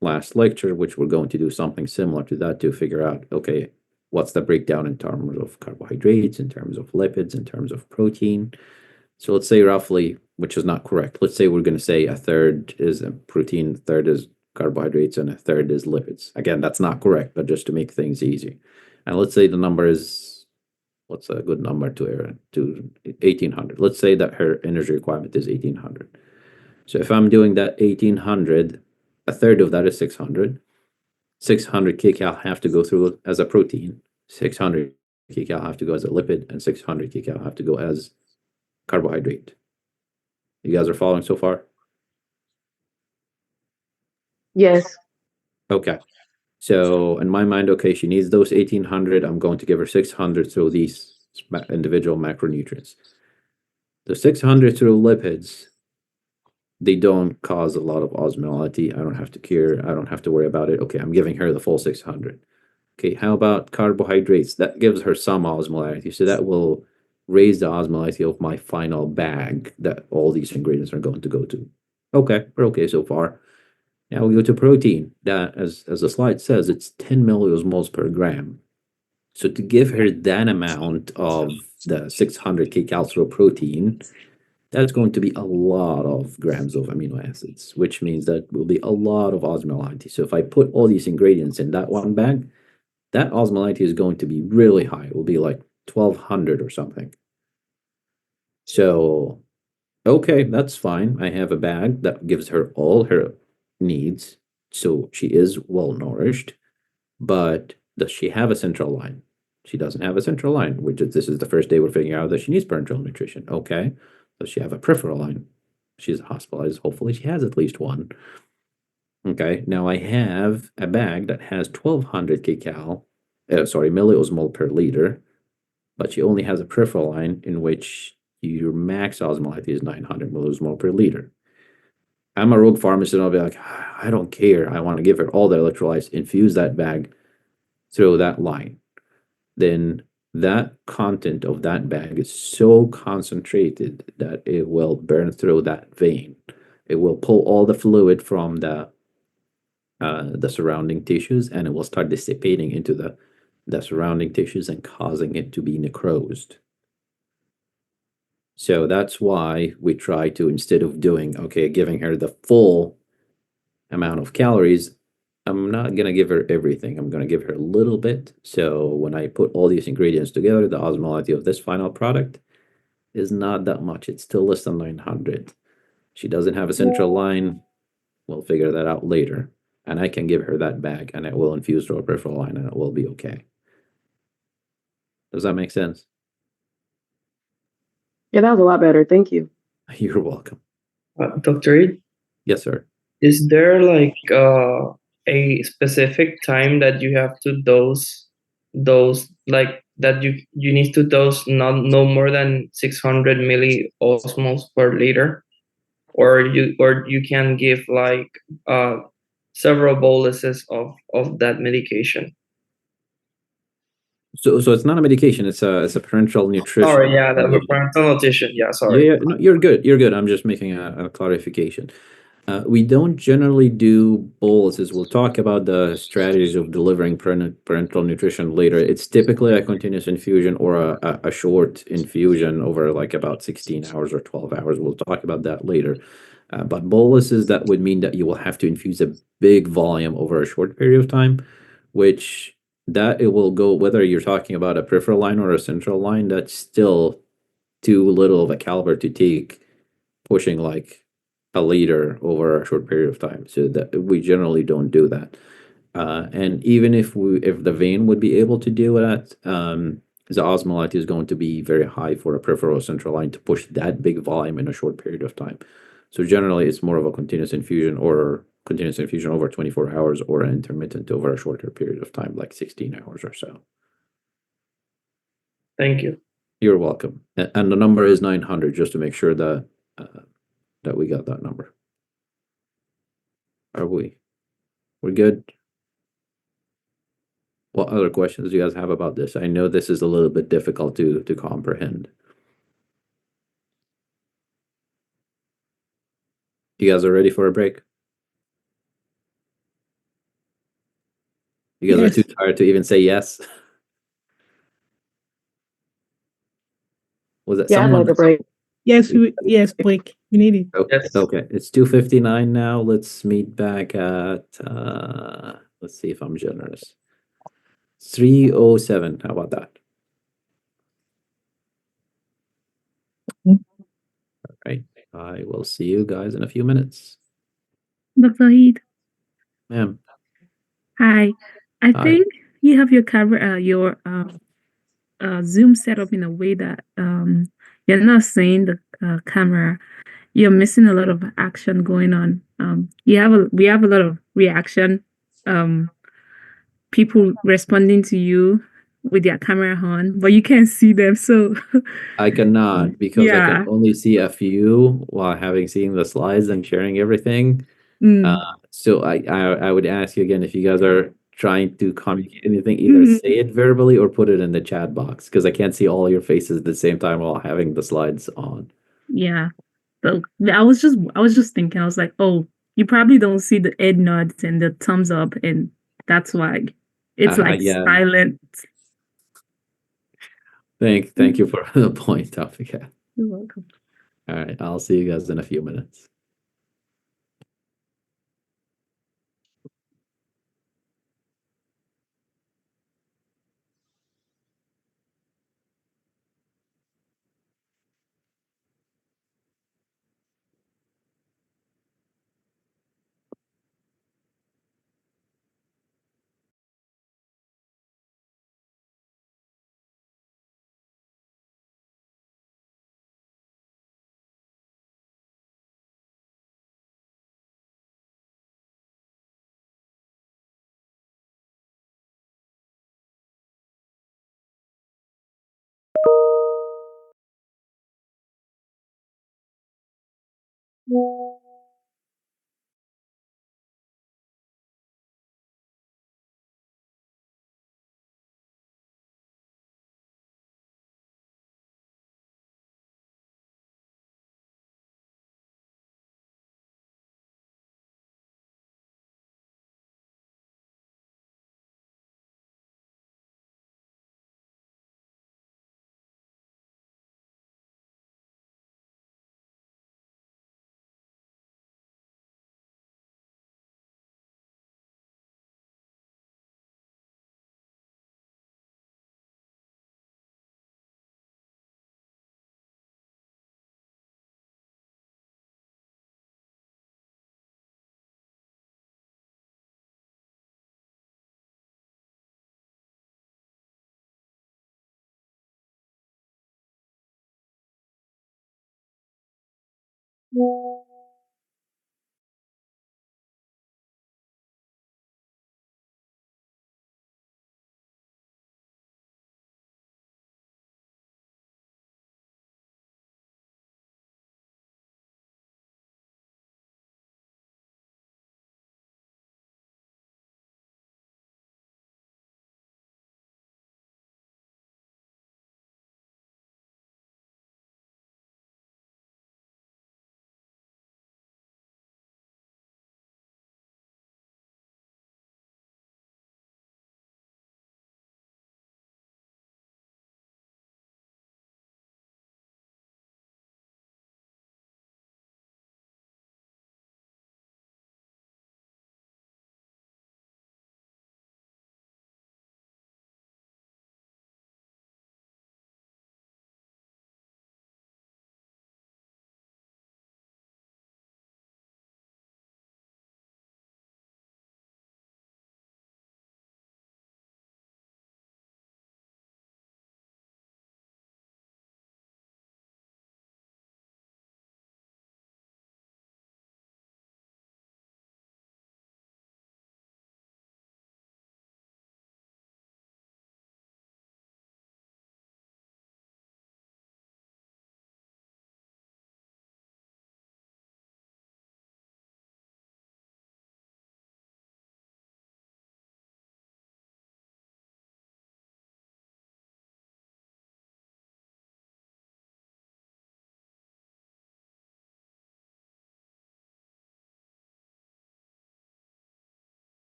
[SPEAKER 1] last lecture, which we're going to do something similar to that to figure out, okay, what's the breakdown in terms of carbohydrates, in terms of lipids, in terms of protein. So let's say roughly, which is not correct. Let's say we're going to say a third is protein, a third is carbohydrates, and a third is lipids. Again, that's not correct, but just to make things easy. And let's say the number is what's a good number to 1800? Let's say that her energy requirement is 1800. So if I'm doing that 1800, a third of that is 600. 600 kcal have to go through as a protein, 600 kcal have to go as a lipid, and 600 kcal have to go as carbohydrate. You guys are following so far?
[SPEAKER 5] Yes.
[SPEAKER 1] Okay. So in my mind, okay, she needs those 1800. I'm going to give her 600 through these individual macronutrients. The 600 through lipids, they don't cause a lot of osmolality. I don't have to care. I don't have to worry about it. Okay, I'm giving her the full 600. Okay, how about carbohydrates? That gives her some osmolality. So that will raise the osmolality of my final bag that all these ingredients are going to go to. Okay, we're okay so far. Now we go to protein. That, as the slide says, it's 10 milliosmoles per gram. So to give her that amount of the 600 kcal protein, that's going to be a lot of grams of amino acids, which means that will be a lot of osmolality. So if I put all these ingredients in that one bag, that osmolality is going to be really high. It will be like 1200 or something. So, okay, that's fine. I have a bag that gives her all her needs. So she is well nourished. But does she have a central line? She doesn't have a central line, which is this is the first day we're figuring out that she needs parenteral nutrition. Okay. Does she have a peripheral line? She's hospitalized. Hopefully she has at least one. Okay. Now I have a bag that has 1200 kcal, milliosmol per liter, but she only has a peripheral line in which your max osmolality is 900 milliosmol per liter. I'm a rogue pharmacist and I'll be like, I don't care. I want to give her all the electrolytes, infuse that bag through that line. Then that content of that bag is so concentrated that it will burn through that vein. It will pull all the fluid from the surrounding tissues, and it will start dissipating into the surrounding tissues and causing it to be necrosed. So that's why we try to, instead of doing, okay, giving her the full amount of calories, I'm not going to give her everything. I'm going to give her a little bit. So when I put all these ingredients together, the osmolality of this final product is not that much. It's still less than 900. She doesn't have a central line. We'll figure that out later. And I can give her that bag and it will infuse through a peripheral line and it will be okay. Does that make sense?
[SPEAKER 5] Yeah, that was a lot better. Thank you.
[SPEAKER 1] You're welcome.
[SPEAKER 4] Dr. Reed,
[SPEAKER 1] Yes, sir.
[SPEAKER 4] is there like a specific time that you have to dose like that you need to dose not no more than 600 milliosmoles per liter, or you can give like several boluses of that medication?
[SPEAKER 1] So it's not a medication. It's a parenteral nutrition.
[SPEAKER 4] Sorry, yeah, the parental nutrition. Yeah, sorry.
[SPEAKER 1] Yeah, no, you're good. You're good. I'm just making a clarification. We don't generally do boluses. We'll talk about the strategies of delivering parental nutrition later. It's typically a continuous infusion or a short infusion over like about 16 hours or 12 hours. We'll talk about that later. But boluses, that would mean that you will have to infuse a big volume over a short period of time, which that it will go, whether you're talking about a peripheral line or a central line, that's still too little of a caliber to take pushing like a liter over a short period of time. So that we generally don't do that. And even if the vein would be able to do that, the osmolality is going to be very high for a peripheral central line to push that big volume in a short period of time. So generally, it's more of a continuous infusion over 24 hours or an intermittent over a shorter period of time, like 16 hours or so.
[SPEAKER 4] Thank you.
[SPEAKER 1] You're welcome. And the number is 900, just to make sure that that we got that number. We're good? What other questions do you guys have about this? I know this is a little bit difficult to comprehend. You guys are ready for a break? You guys are too tired to even say yes? Was it
[SPEAKER 5] Yeah, I'd
[SPEAKER 1] someone?
[SPEAKER 5] like a break.
[SPEAKER 2] Yes, break. We need it.
[SPEAKER 1] Okay,
[SPEAKER 4] Yes.
[SPEAKER 1] okay. It's 2:59 now. Let's meet back at let's see if I'm generous. 3:07. How about that? I will see you guys in a few minutes.
[SPEAKER 2] Dr. Heed,
[SPEAKER 1] Ma'am,
[SPEAKER 2] hi. I
[SPEAKER 1] hi.
[SPEAKER 2] think you have your camera, your Zoom set up in a way that you're not seeing the camera. You're missing a lot of action going on. We have a lot of reaction. Um, People responding to you with their camera on, but you can't see them. So
[SPEAKER 1] I cannot because I can
[SPEAKER 2] yeah.
[SPEAKER 1] only see a few while having seen the slides and sharing everything.
[SPEAKER 2] Mm,
[SPEAKER 1] So I would ask you again if you guys are trying to communicate anything, either
[SPEAKER 2] mhm,
[SPEAKER 1] say it verbally or put it in the chat box because I can't see all your faces at the same time while having the slides on.
[SPEAKER 2] yeah. So I was just thinking, I was like, oh, you probably don't see the head nods and the thumbs up, and that's why it's like
[SPEAKER 1] Yeah.
[SPEAKER 2] silent.
[SPEAKER 1] Thank you for the point, Tafika.
[SPEAKER 2] You're welcome.
[SPEAKER 1] All right, I'll see you guys in a few minutes.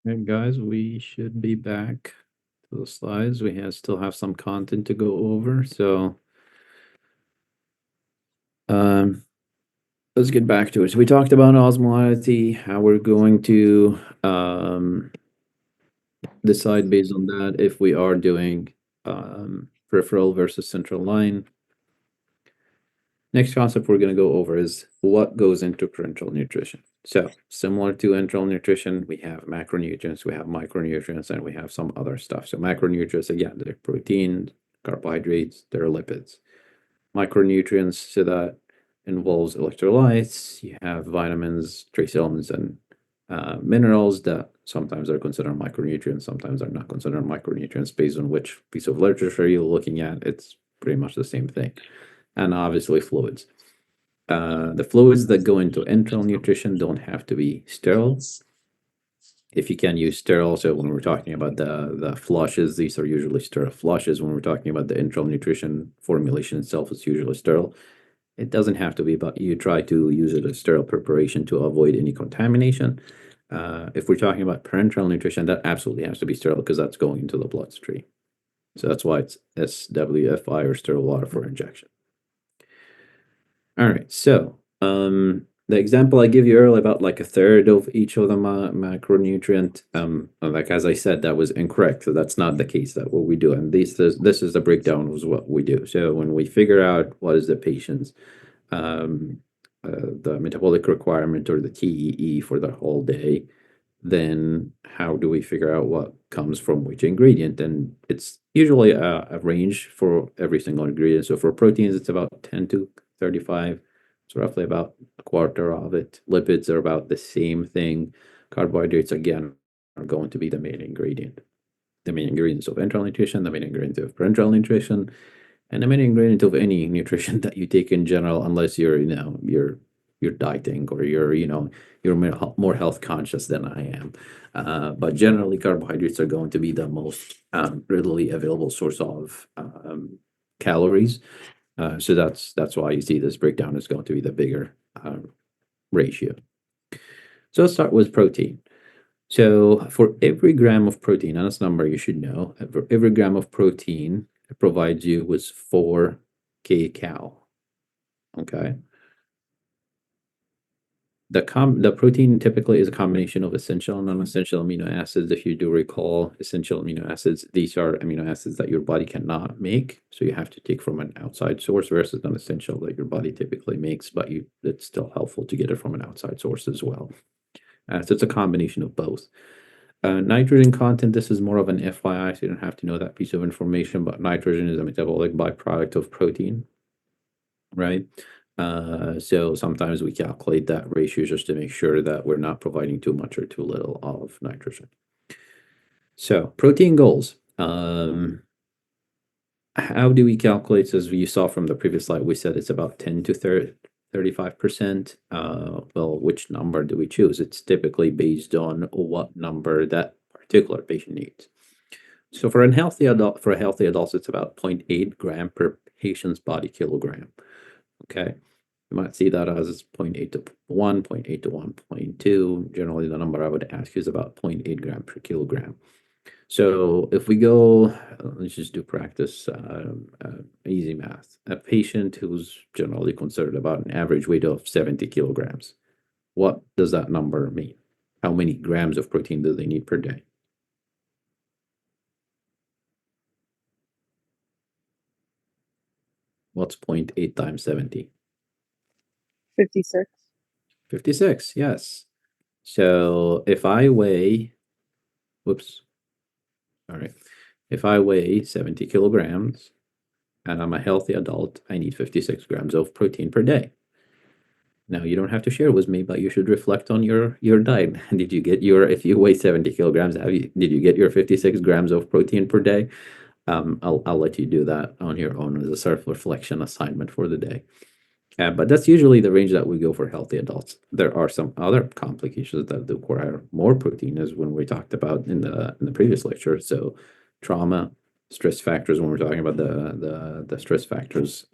[SPEAKER 1] Okay, guys, we should be back to the slides. Still have some content to go over, so let's get back to it. So we talked about osmolality, how we're going to decide based on that if we are doing peripheral versus central line. Next concept we're going to go over is what goes into parenteral nutrition. So similar to enteral nutrition, we have macronutrients, we have micronutrients, and we have some other stuff. So macronutrients, again, they're protein, carbohydrates, they're lipids. Micronutrients, so that involves electrolytes. You have vitamins, trace elements, and minerals that sometimes are considered micronutrients, sometimes are not considered micronutrients based on which piece of literature you're looking at. It's pretty much the same thing. And obviously fluids. The fluids that go into enteral nutrition don't have to be sterile. If you can use sterile, so when we're talking about the flushes, these are usually sterile flushes. When we're talking about the enteral nutrition formulation itself, it's usually sterile. It doesn't have to be, but you try to use it as sterile preparation to avoid any contamination. If we're talking about parenteral nutrition, that absolutely has to be sterile because that's going into the bloodstream. So that's why it's SWFI or sterile water for injection. All right, so the example I give you earlier about like a third of each of the macronutrient, like as I said, that was incorrect. So that's not the case. That what we do, and this is the breakdown of what we do. So when we figure out what is the patient's the metabolic requirement or the TEE for the whole day, then how do we figure out what comes from which ingredient? And it's usually a range for every single ingredient. So for proteins, it's about 10 to 35. It's roughly about a quarter of it. Lipids are about the same thing. Carbohydrates, again, are going to be the main ingredient. The main ingredients of enteral nutrition, the main ingredient of parenteral nutrition, and the main ingredient of any nutrition that you take in general, unless you're, you're dieting or you're more health conscious than I am. But generally, carbohydrates are going to be the most readily available source of calories. So that's why you see this breakdown is going to be the bigger ratio. So let's start with protein. So for every gram of protein, and this number you should know, for every gram of protein, it provides you with 4 kcal. Okay. The protein typically is a combination of essential and non-essential amino acids. If you do recall, essential amino acids, these are amino acids that your body cannot make, so you have to take from an outside source, versus non-essential that your body typically makes, but it's still helpful to get it from an outside source as well. So it's a combination of both. Nitrogen content, this is more of an FYI, so you don't have to know that piece of information, but nitrogen is a metabolic byproduct of protein, right? So sometimes we calculate that ratio just to make sure that we're not providing too much or too little of nitrogen. So protein goals. How do we calculate? As you saw from the previous slide, we said it's about 10 to 35%. Well, which number do we choose? It's typically based on what number that particular patient needs. So for a healthy adult, it's about 0.8 gram per patient's body kilogram. Okay. You might see that as 0.8 to 1, 0.8 to 1.2. Generally, the number I would ask is about 0.8 gram per kilogram. So if we go, let's just do practice, easy math. A patient who's generally considered about an average weight of 70 kilograms, what does that number mean? How many grams of protein do they need per day? What's 0.8 times 70?
[SPEAKER 5] 56.
[SPEAKER 1] 56, yes. So if I weigh, whoops. All right. If I weigh 70 kilograms and I'm a healthy adult, I need 56 grams of protein per day. Now, you don't have to share with me, but you should reflect on your diet. Did you get if you weigh 70 kilograms, did you get your 56 grams of protein per day? I'll let you do that on your own as a self-reflection assignment for the day. But that's usually the range that we go for healthy adults. There are some other complications that require more protein, as when we talked about in the previous lecture. So trauma, stress factors, when we're talking about the stress factors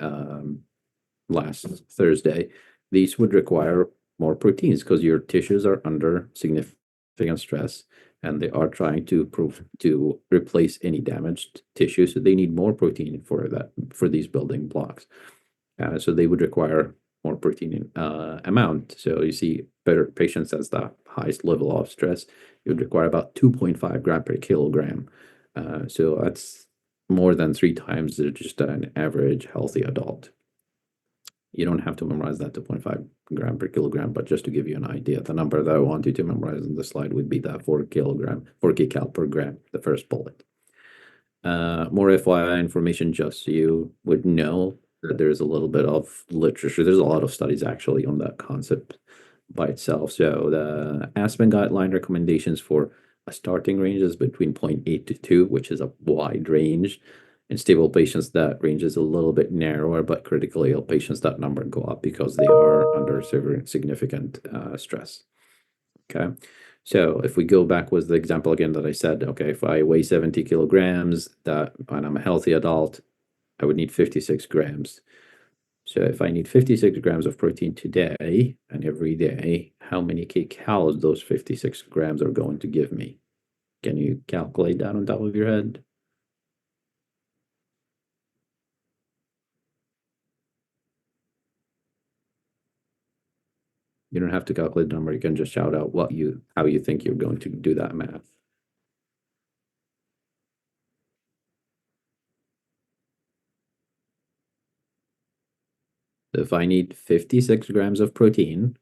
[SPEAKER 1] last Thursday, these would require more proteins because your tissues are under significant stress. and they are trying to replace any damaged tissue. So they need more protein for these building blocks. So they would require more protein amount. So you see, better patients has the highest level of stress, you would require about 2.5 gram per kilogram. So that's more than 3 times just an average healthy adult. You don't have to memorize that 2.5 gram per kilogram, but just to give you an idea, the number that I want you to memorize in the slide would be that 4 kcal per gram, the first bullet. More FYI information, just so you would know that there's a little bit of literature. There's a lot of studies actually on that concept by itself. So the Aspen guideline recommendations for a starting range is between 0.8 to 2, which is a wide range. In stable patients, that range is a little bit narrower, but critically ill patients, that number go up because they are under significant stress. Okay. So if we go back with the example again that I said, okay, if I weigh 70 kilograms and I'm a healthy adult, I would need 56 grams. So if I need 56 grams of protein today and every day, how many kcals those 56 grams are going to give me? Can you calculate that on top of your head? You don't have to calculate the number. You can just shout out how you think you're going to do that math. So if I need 56 grams of protein,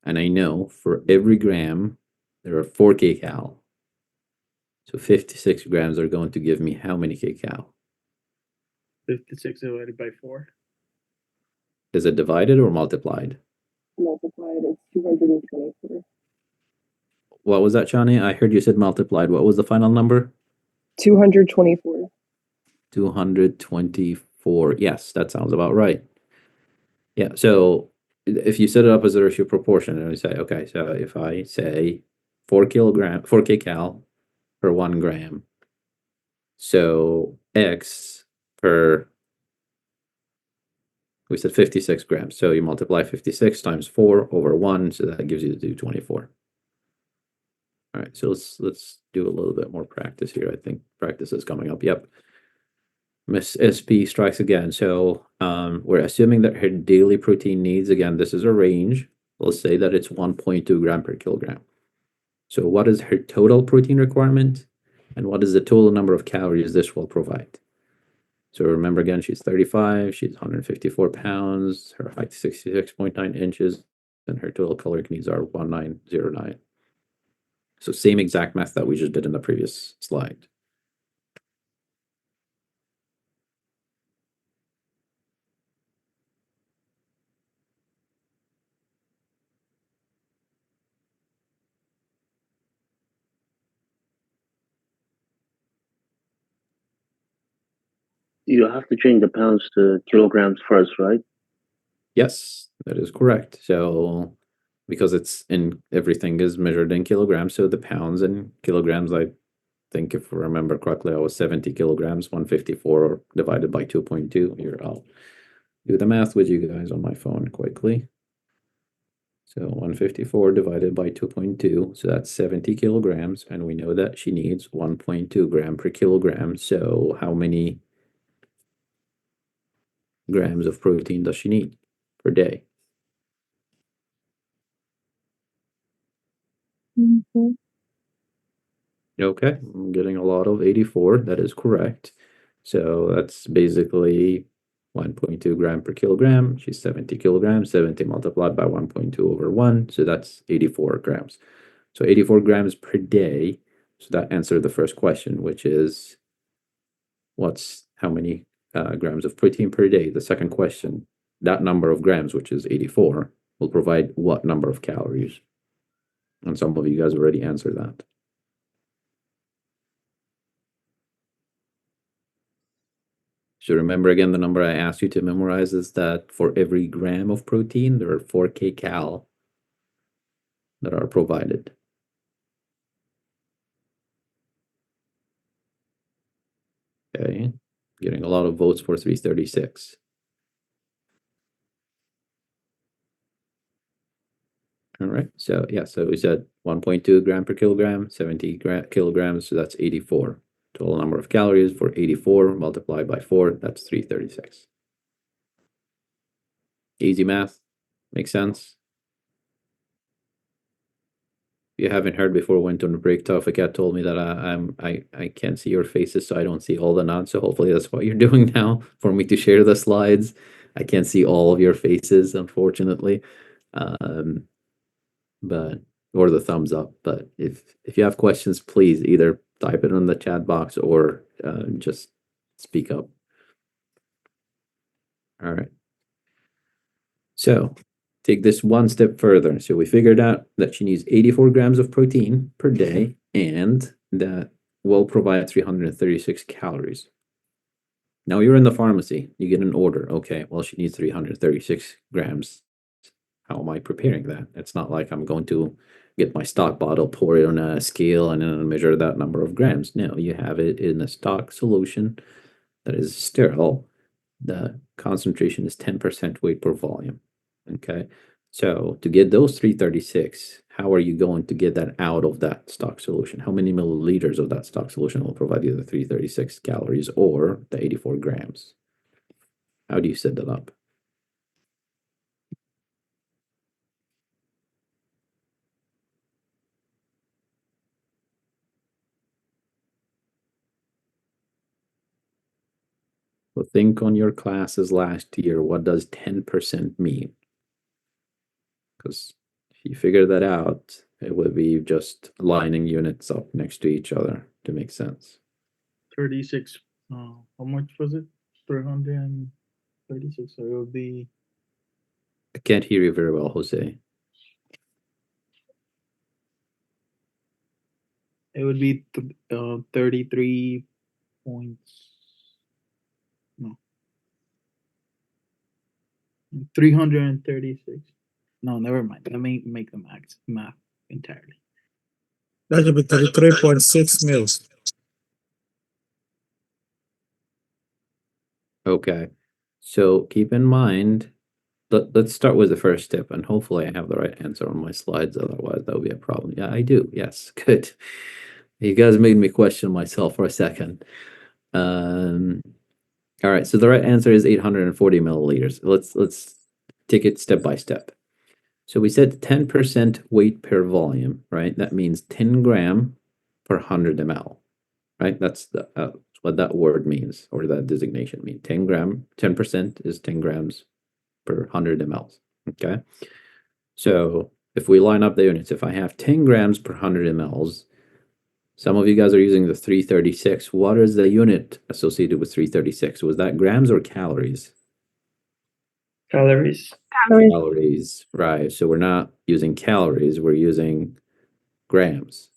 [SPEAKER 1] and I know for every gram there are 4 kcal, so 56 grams are going to give me how many kcal?
[SPEAKER 6] 56 divided by 4.
[SPEAKER 1] Is it divided or multiplied?
[SPEAKER 5] Multiplied, it's 224.
[SPEAKER 1] What was that, Shani? I heard you said multiplied. What was the final number?
[SPEAKER 5] 224.
[SPEAKER 1] 224. Yes, that sounds about right. Yeah, so if you set it up as a ratio proportion and we say, okay, so if I say 4 kcal per 1 gram, so X per, we said 56 grams. So you multiply 56 times 4 over 1, so that gives you the 224. All right, so let's do a little bit more practice here. I think practice is coming up. Yep. Miss SP strikes again. So we're assuming that her daily protein needs, again, this is a range. Let's say that it's 1.2 gram per kilogram. So what is her total protein requirement? And what is the total number of calories this will provide? So remember again, she's 35, she's 154 pounds, her height 66.9 inches, and her total caloric needs are 1909. So same exact math that we just did in the previous slide.
[SPEAKER 9] You have to change the pounds to kilograms first, right?
[SPEAKER 1] Yes, that is correct. So because it's in everything is measured in kilograms, so the pounds and kilograms, I think if I remember correctly, I was 70 kilograms, 154 divided by 2.2. Here, I'll do the math with you guys on my phone quickly. So 154 divided by 2.2, so that's 70 kilograms, and we know that she needs 1.2 gram per kilogram. So how many grams of protein does she need per day? Okay, I'm getting a lot of 84. That is correct. So that's basically 1.2 gram per kilogram. She's 70 kilograms, 70 multiplied by 1.2 over 1. So that's 84 grams. So 84 grams per day. So that answered the first question, which is how many grams of protein per day? The second question, that number of grams, which is 84, will provide what number of calories? And some of you guys already answered that. So remember again, the number I asked you to memorize is that for every gram of protein, there are 4 kcal that are provided. Okay, getting a lot of votes for 336. All right. So yeah, so we said 1.2 gram per kilogram, 70 kilograms, so that's 84. Total number of calories for 84 multiplied by 4, that's 336. Easy math. Makes sense? If you haven't heard before, went on a break. Tawfiq told me that I can't see your faces, so I don't see all the nods. So hopefully that's what you're doing now for me to share the slides. I can't see all of your faces, unfortunately. But or the thumbs up. But if you have questions, please either type it in the chat box or just speak up. All right. So take this one step further. So we figured out that she needs 84 grams of protein per day, and that will provide 336 calories. Now you're in the pharmacy, you get an order. Okay, well, she needs 336 grams. How am I preparing that? It's not like I'm going to get my stock bottle, pour it on a scale, and then measure that number of grams. No, you have it in a stock solution that is sterile. The concentration is 10% weight per volume. Okay. So to get those 336, how are you going to get that out of that stock solution? How many milliliters of that stock solution will provide you the 336 calories or the 84 grams? How do you set that up? So think on your classes last year. What does 10% mean? Because if you figure that out, it would be just lining units up next to each other to make sense.
[SPEAKER 6] 36. How much was it? 336. So it would be.
[SPEAKER 1] I can't hear you very well, Jose.
[SPEAKER 6] It would be 33 points. No. 336. No, never mind. Let me make the math entirely.
[SPEAKER 3] That would be 33.6 mils.
[SPEAKER 1] Okay. So keep in mind, let's start with the first step, and hopefully I have the right answer on my slides. Otherwise, that would be a problem. Yeah, I do. Yes, good. You guys made me question myself for a second. All right, so the right answer is 840 milliliters. Let's take it step by step. So we said 10% weight per volume, right? That means 10 gram per 100 ml, right? That's what that word means, or that designation means. 10% is 10 grams per 100 ml, okay? So if we line up the units, if I have 10 grams per 100 mLs, some of you guys are using the 336. What is the unit associated with 336? Was that grams or calories?
[SPEAKER 4] Calories.
[SPEAKER 1] Calories, right. So we're not using calories, we're using grams,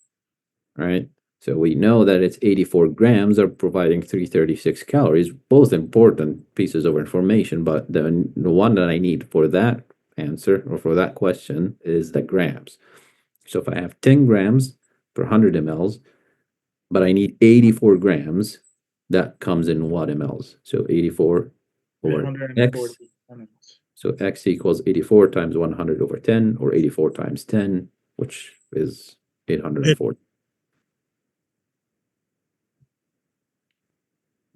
[SPEAKER 1] right? So we know that it's 84 grams are providing 336 calories, both important pieces of information, but the one that I need for that answer or for that question is the grams. So if I have 10 grams per 100 mLs, but I need 84 grams, that comes in what mLs? So 84 or X. So X equals 84 times 100 over 10, or 84 times 10, which is 840.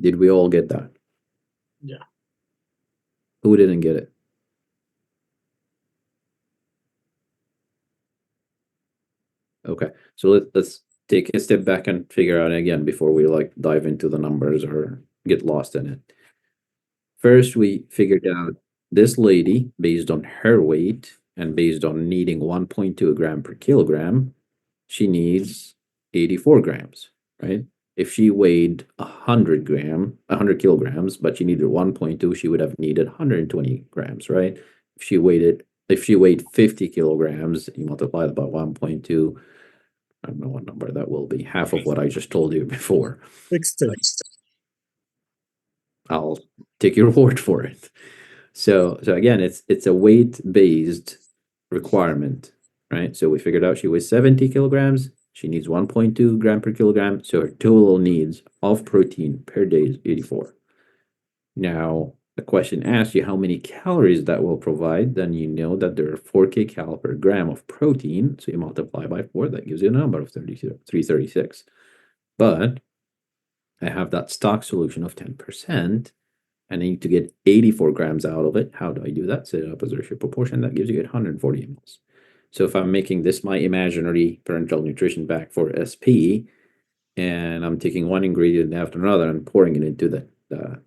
[SPEAKER 1] Did we all get that?
[SPEAKER 6] Yeah.
[SPEAKER 1] Who didn't get it? Okay, so let's take a step back and figure out again before we like dive into the numbers or get lost in it. First, we figured out this lady, based on her weight and based on needing 1.2 gram per kilogram, she needs 84 grams, right? If she weighed 100 kilograms, but she needed 1.2, she would have needed 120 grams, right? If she weighed 50 kilograms, you multiply it by 1.2, I don't know what number that will be, half of what I just told you before.
[SPEAKER 3] 60.
[SPEAKER 1] I'll take your word for it. So again, it's a weight-based requirement, right? So we figured out she weighs 70 kilograms. She needs 1.2 gram per kilogram. So her total needs of protein per day is 84. Now, the question asks you how many calories that will provide, then you know that there are 4 kcal per gram of protein. So you multiply by 4, that gives you a number of 336. But I have that stock solution of 10%. And I need to get 84 grams out of it. How do I do that? Set it up as a ratio proportion. That gives you 840 mLs. So if I'm making this my imaginary parental nutrition bag for SP, and I'm taking one ingredient after another and pouring it into the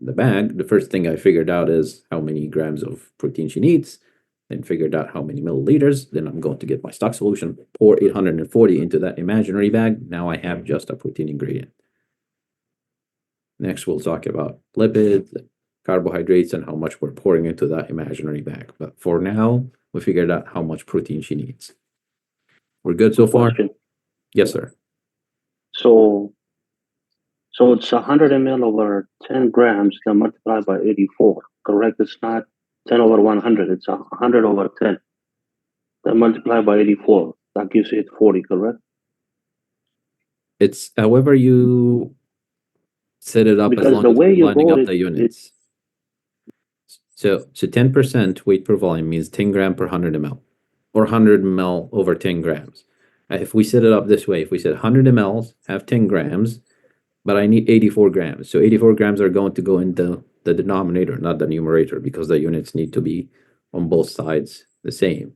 [SPEAKER 1] bag, the first thing I figured out is how many grams of protein she needs, then figured out how many milliliters. Then I'm going to get my stock solution, pour 840 into that imaginary bag. Now I have just a protein ingredient. Next, we'll talk about lipids, carbohydrates, and how much we're pouring into that imaginary bag. But for now, we figured out how much protein she needs. We're good so far?
[SPEAKER 9] Question.
[SPEAKER 1] Yes, sir.
[SPEAKER 9] So it's 100 ml over 10 grams, then multiplied by 84, correct? It's not 10 over 100, it's 100 over 10. Then multiplied by 84, that gives you 40, correct?
[SPEAKER 1] It's however you set it up, as
[SPEAKER 9] Because
[SPEAKER 1] long
[SPEAKER 9] the
[SPEAKER 1] as
[SPEAKER 9] way
[SPEAKER 1] you're
[SPEAKER 9] you
[SPEAKER 1] lining
[SPEAKER 9] wrote
[SPEAKER 1] up
[SPEAKER 9] it,
[SPEAKER 1] the units. So 10% weight per volume means 10 gram per 100 ml, or 100 ml over 10 grams. If we set it up this way, if we said 100 mLs have 10 grams, but I need 84 grams. So 84 grams are going to go in the denominator, not the numerator, because the units need to be on both sides the same.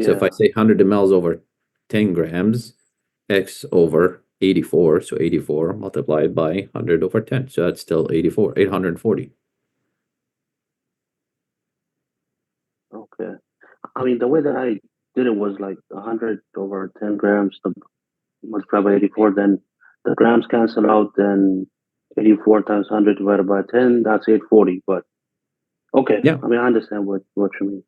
[SPEAKER 1] So if I say 100 mLs over 10 grams, x over 84, so 84 multiplied by 100 over 10. So that's still 84, 840.
[SPEAKER 9] Okay. I mean, the way that I did it was like 100 over 10 grams multiplied by 84, then the grams cancel out, then 84 times 100 divided by 10, that's 840. But okay,
[SPEAKER 1] Yeah.
[SPEAKER 9] I mean, I understand what you mean.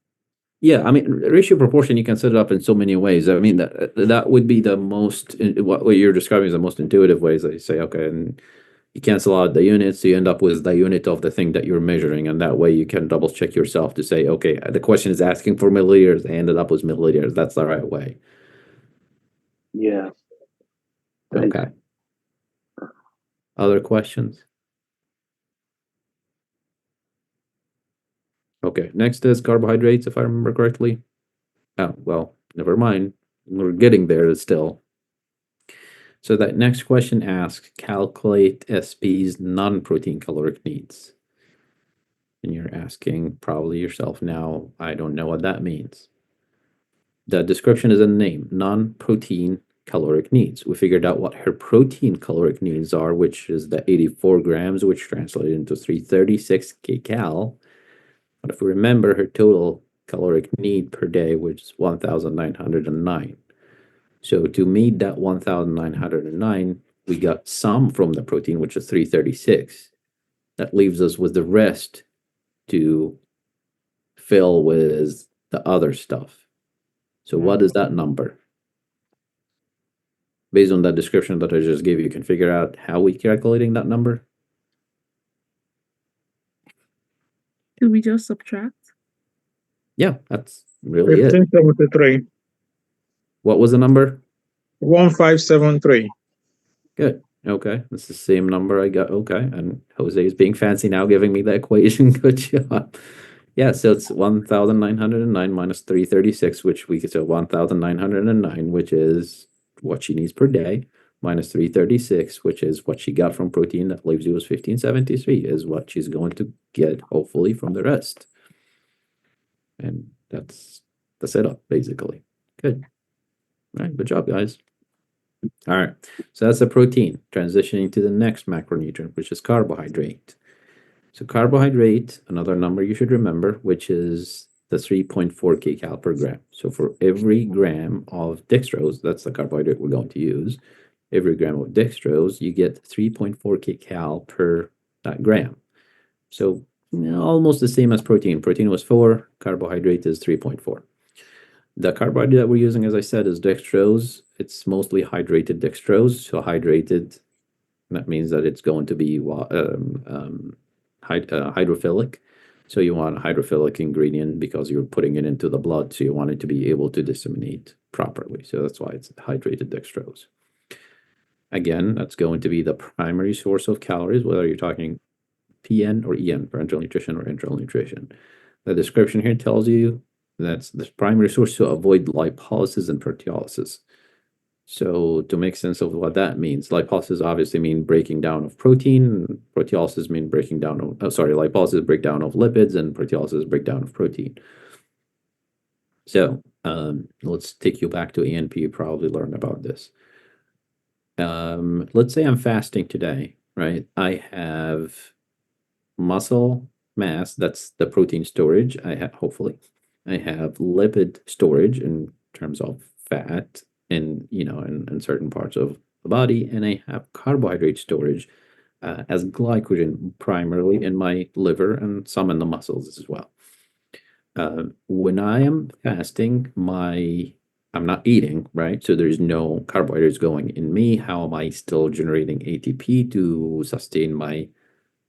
[SPEAKER 1] Yeah, I mean, ratio proportion, you can set it up in so many ways. I mean, that would be the most, what you're describing is the most intuitive ways. They say, okay, and you cancel out the units, so you end up with the unit of the thing that you're measuring, and that way you can double check yourself to say, okay, the question is asking for milliliters, I ended up with milliliters. That's the right way.
[SPEAKER 9] Yeah. Thanks.
[SPEAKER 1] Okay. Other questions? Okay, next is carbohydrates, if I remember correctly. Oh, well, never mind. We're getting there still. So that next question asks, calculate SP's non-protein caloric needs. And you're asking probably yourself now, I don't know what that means. The description is in the name, non-protein caloric needs. We figured out what her protein caloric needs are, which is the 84 grams, which translated into 336 kcal. But if we remember, her total caloric need per day, which is 1,909. So to meet that 1,909, we got some from the protein, which is 336. That leaves us with the rest to fill with the other stuff. So what is that number? Based on that description that I just gave you, can figure out how we calculating that number?
[SPEAKER 2] Do we just subtract?
[SPEAKER 1] Yeah, that's really it.
[SPEAKER 6] 1573.
[SPEAKER 1] What was the number?
[SPEAKER 6] 1573.
[SPEAKER 1] Good. Okay, that's the same number I got. Okay, and Jose is being fancy now, giving me the equation. Good job. Yeah, so it's 1,909 minus 336, which we could say 1,909, which is what she needs per day, minus 336, which is what she got from protein. That leaves you with 1573, is what she's going to get, hopefully, from the rest. And that's the setup, basically. Good. All right, good job, guys. All right, so that's the protein. Transitioning to the next macronutrient, which is carbohydrate. So carbohydrate, another number you should remember, which is the 3.4 kcal per gram. So for every gram of dextrose, that's the carbohydrate we're going to use, every gram of dextrose, you get 3.4 kcal per that gram. So almost the same as protein. Protein was 4, carbohydrate is 3.4. The carbohydrate that we're using, as I said, is dextrose. It's mostly hydrated dextrose. So hydrated, that means that it's going to be hydrophilic. So you want a hydrophilic ingredient because you're putting it into the blood. So you want it to be able to disseminate properly. So that's why it's hydrated dextrose. Again, that's going to be the primary source of calories, whether you're talking PN or EN, parenteral nutrition or enteral nutrition. The description here tells you that's the primary source to avoid lipolysis and proteolysis. So to make sense of what that means, lipolysis obviously mean breaking down of protein. Proteolysis mean breaking down of, lipolysis breakdown of lipids, and proteolysis breakdown of protein. So let's take you back to ENP. You probably learned about this. Let's say I'm fasting today, right? I have muscle mass, that's the protein storage. I have, hopefully, I have lipid storage in terms of fat in certain parts of the body, and I have carbohydrate storage as glycogen primarily in my liver and some in the muscles as well. When I am fasting, I'm not eating, right? So there's no carbohydrates going in me. How am I still generating ATP to sustain my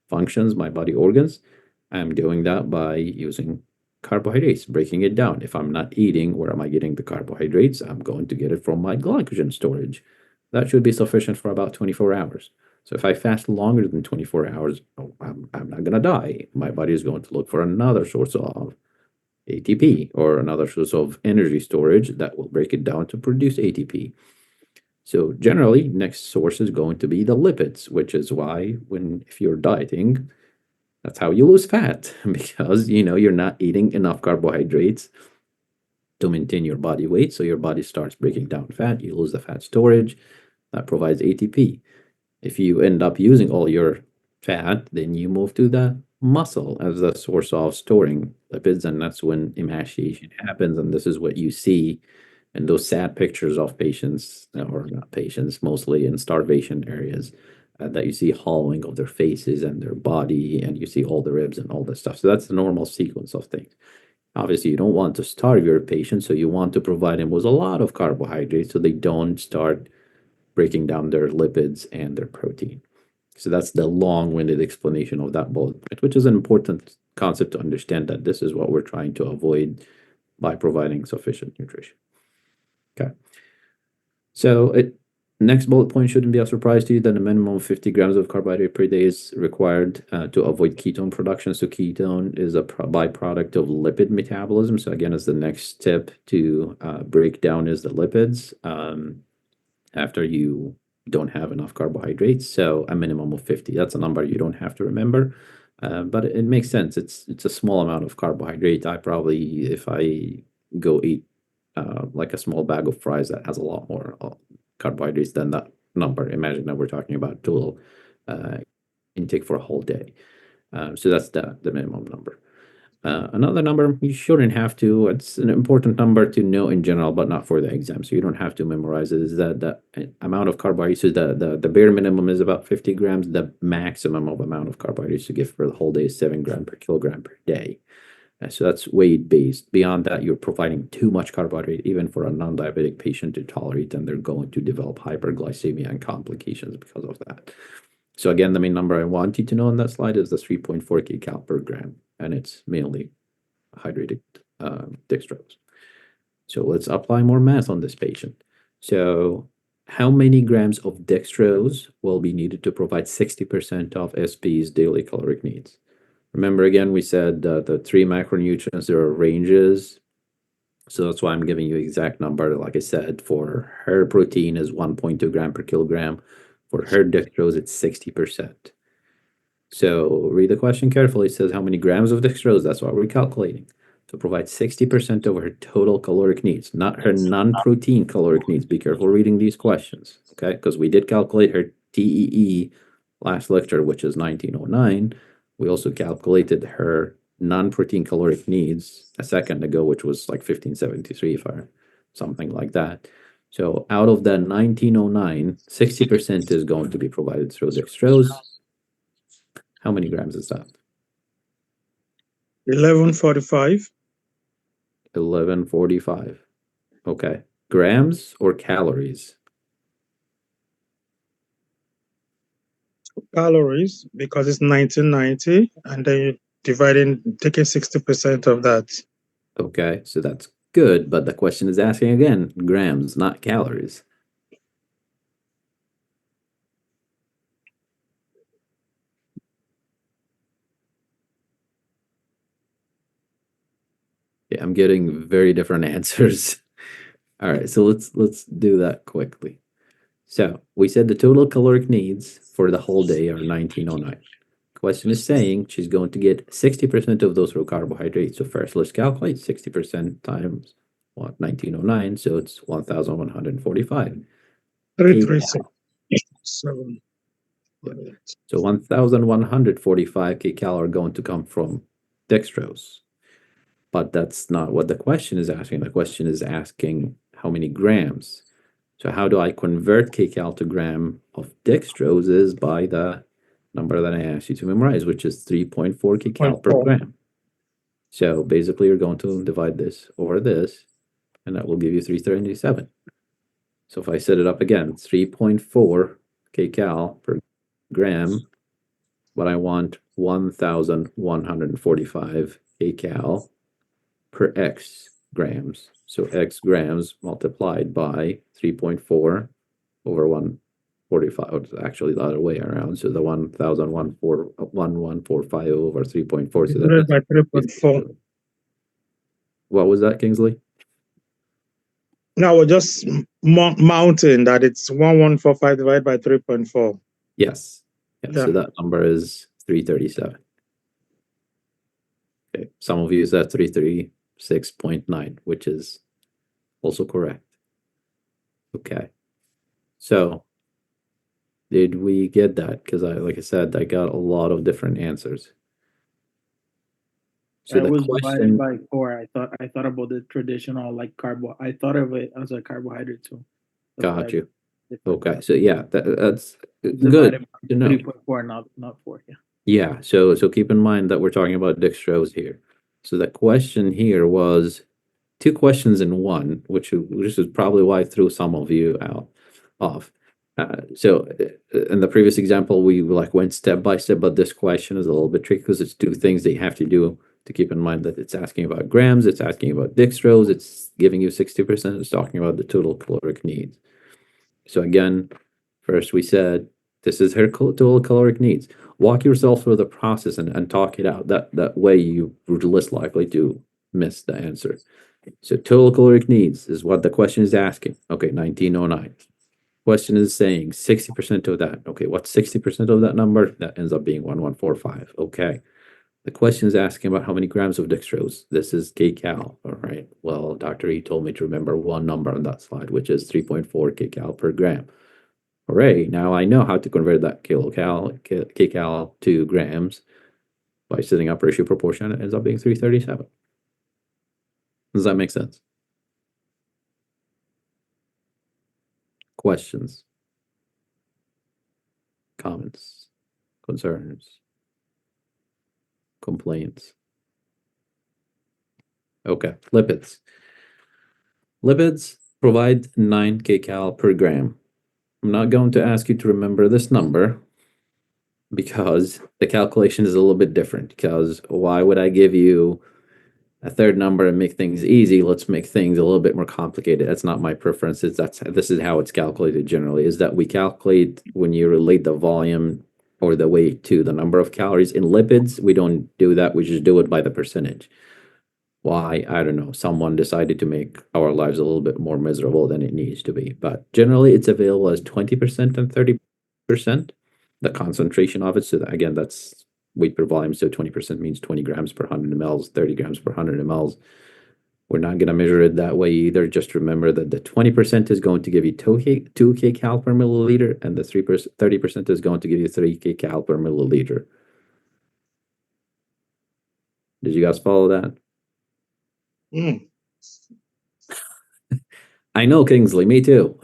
[SPEAKER 1] functions, my body organs? I'm doing that by using carbohydrates, breaking it down. If I'm not eating, where am I getting the carbohydrates? I'm going to get it from my glycogen storage. That should be sufficient for about 24 hours. So if I fast longer than 24 hours, I'm not going to die. My body is going to look for another source of ATP or another source of energy storage that will break it down to produce ATP. So generally, next source is going to be the lipids, which is why if you're dieting, that's how you lose fat, because you're not eating enough carbohydrates to maintain your body weight. So your body starts breaking down fat, you lose the fat storage that provides ATP. If you end up using all your fat, then you move to the muscle as the source of storing lipids, and that's when emaciation happens. And this is what you see in those sad pictures of patients, or not patients, mostly in starvation areas, that you see hollowing of their faces and their body, and you see all the ribs and all this stuff. So that's the normal sequence of things. Obviously, you don't want to starve your patient, so you want to provide them with a lot of carbohydrates so they don't start breaking down their lipids and their protein. So that's the long-winded explanation of that bullet point, which is an important concept to understand, that this is what we're trying to avoid by providing sufficient nutrition. Okay. So next bullet point shouldn't be a surprise to you that a minimum of 50 grams of carbohydrate per day is required to avoid ketone production. So ketone is a byproduct of lipid metabolism. So again, as the next step to break down is the lipids after you don't have enough carbohydrates. So a minimum of 50. That's a number you don't have to remember, but it makes sense. It's a small amount of carbohydrate. If I go eat like a small bag of fries, that has a lot more carbohydrates than that number. Imagine that we're talking about total intake for a whole day. So that's the minimum number. Another number you shouldn't have to, it's an important number to know in general, but not for the exam. So you don't have to memorize it, is that the amount of carbohydrates, so the bare minimum is about 50 grams. The maximum of amount of carbohydrates to give for the whole day is 7 grams per kilogram per day. So that's weight based. Beyond that, you're providing too much carbohydrate, even for a non-diabetic patient to tolerate, and they're going to develop hyperglycemia and complications because of that. So again, the main number I want you to know on that slide is the 3.4 kcal per gram, and it's mainly hydrated dextrose. So let's apply more math on this patient. So how many grams of dextrose will be needed to provide 60% of SP's daily caloric needs? Remember, again, we said the 3 macronutrients, there are ranges. So that's why I'm giving you exact number. Like I said, for her protein is 1.2 gram per kilogram. For her dextrose, it's 60%. So read the question carefully. It says how many grams of dextrose. That's what we're calculating. To provide 60% of her total caloric needs, not her non-protein caloric needs. Be careful reading these questions, okay? Because we did calculate her TEE last lecture, which is 1909. We also calculated her non-protein caloric needs a second ago, which was like 1573, something like that. So out of that 1909, 60% is going to be provided through dextrose. How many grams is that?
[SPEAKER 11] 1145.
[SPEAKER 1] 1145. Okay. Grams or calories?
[SPEAKER 11] Calories, because it's 1990, and then you taking 60% of that.
[SPEAKER 1] Okay, so that's good, but the question is asking again, grams, not calories. Okay, I'm getting very different answers. All right, so let's do that quickly. So we said the total caloric needs for the whole day are 1909. Question is saying she's going to get 60% of those raw carbohydrates. So first, let's calculate 60% times what 1909. So it's 1,145.
[SPEAKER 11] 336. 7.
[SPEAKER 1] So 1,145 kcal are going to come from dextrose. But that's not what the question is asking. The question is asking how many grams. So how do I convert kcal to gram of dextrose is by the number that I asked you to memorize, which is 3.4 kcal per
[SPEAKER 11] 0.4.
[SPEAKER 1] gram. So basically you're going to divide this over this, and that will give you 337. So if I set it up again, 3.4 kcal per gram, but I want 1,145 kcal per x grams. So x grams multiplied by 3.4 over 145. It's actually the other way around. So the 1,145 over 3.4. So
[SPEAKER 11] Divided by 3.4.
[SPEAKER 1] What was that, Kingsley?
[SPEAKER 11] Now we're just mounting that it's 1145 divided by 3.4.
[SPEAKER 1] Yes. Yeah.
[SPEAKER 11] Yeah.
[SPEAKER 1] So that number is 337. Okay. Some of you said 336.9, which is also correct. Okay. So did we get that? Because like I said, I got a lot of different answers. So
[SPEAKER 6] I
[SPEAKER 1] the
[SPEAKER 6] was
[SPEAKER 1] question,
[SPEAKER 6] divided by 4. I thought about the traditional like carbo. I thought of it as a carbohydrate too. That's why
[SPEAKER 1] got
[SPEAKER 6] I
[SPEAKER 1] you.
[SPEAKER 6] different.
[SPEAKER 1] Okay. So yeah, that's good
[SPEAKER 6] Divided by
[SPEAKER 1] to know.
[SPEAKER 6] 3.4, not 4. Yeah.
[SPEAKER 1] Yeah, so keep in mind that we're talking about dextrose here. So the question here was two questions in one, which is probably why I threw some of you off. So in the previous example, we like went step by step, but this question is a little bit tricky because it's two things that you have to do to keep in mind that it's asking about grams, it's asking about dextrose, it's giving you 60%, it's talking about the total caloric needs. So again, first we said this is her total caloric needs. Walk yourself through the process and talk it out. That way you're less likely to miss the answer. So total caloric needs is what the question is asking. Okay, 1909. Question is saying 60% of that. Okay, what's 60% of that number? That ends up being 1145. Okay. The question is asking about how many grams of dextrose. This is kcal. All right. Well, Dr. E told me to remember one number on that slide, which is 3.4 kcal per gram. Hooray, now I know how to convert that kcal to grams by setting up ratio proportion. It ends up being 337. Does that make sense? Questions? Comments? Concerns? Complaints? Okay, lipids. Lipids provide 9 kcal per gram. I'm not going to ask you to remember this number because the calculation is a little bit different. Because why would I give you a third number and make things easy? Let's make things a little bit more complicated. That's not my preference. This is how it's calculated generally, is that we calculate when you relate the volume or the weight to the number of calories. In lipids, we don't do that. We just do it by the percentage. Why? I don't know. Someone decided to make our lives a little bit more miserable than it needs to be. But generally, it's available as 20% and 30%, the concentration of it. So that, again, that's weight per volume. So 20% means 20 grams per 100 mLs, 30 grams per 100 mLs. We're not going to measure it that way either. Just remember that the 20% is going to give you 2 kcal per milliliter, and the 30% is going to give you 3 kcal per milliliter. Did you guys follow that? I know, Kingsley, me too.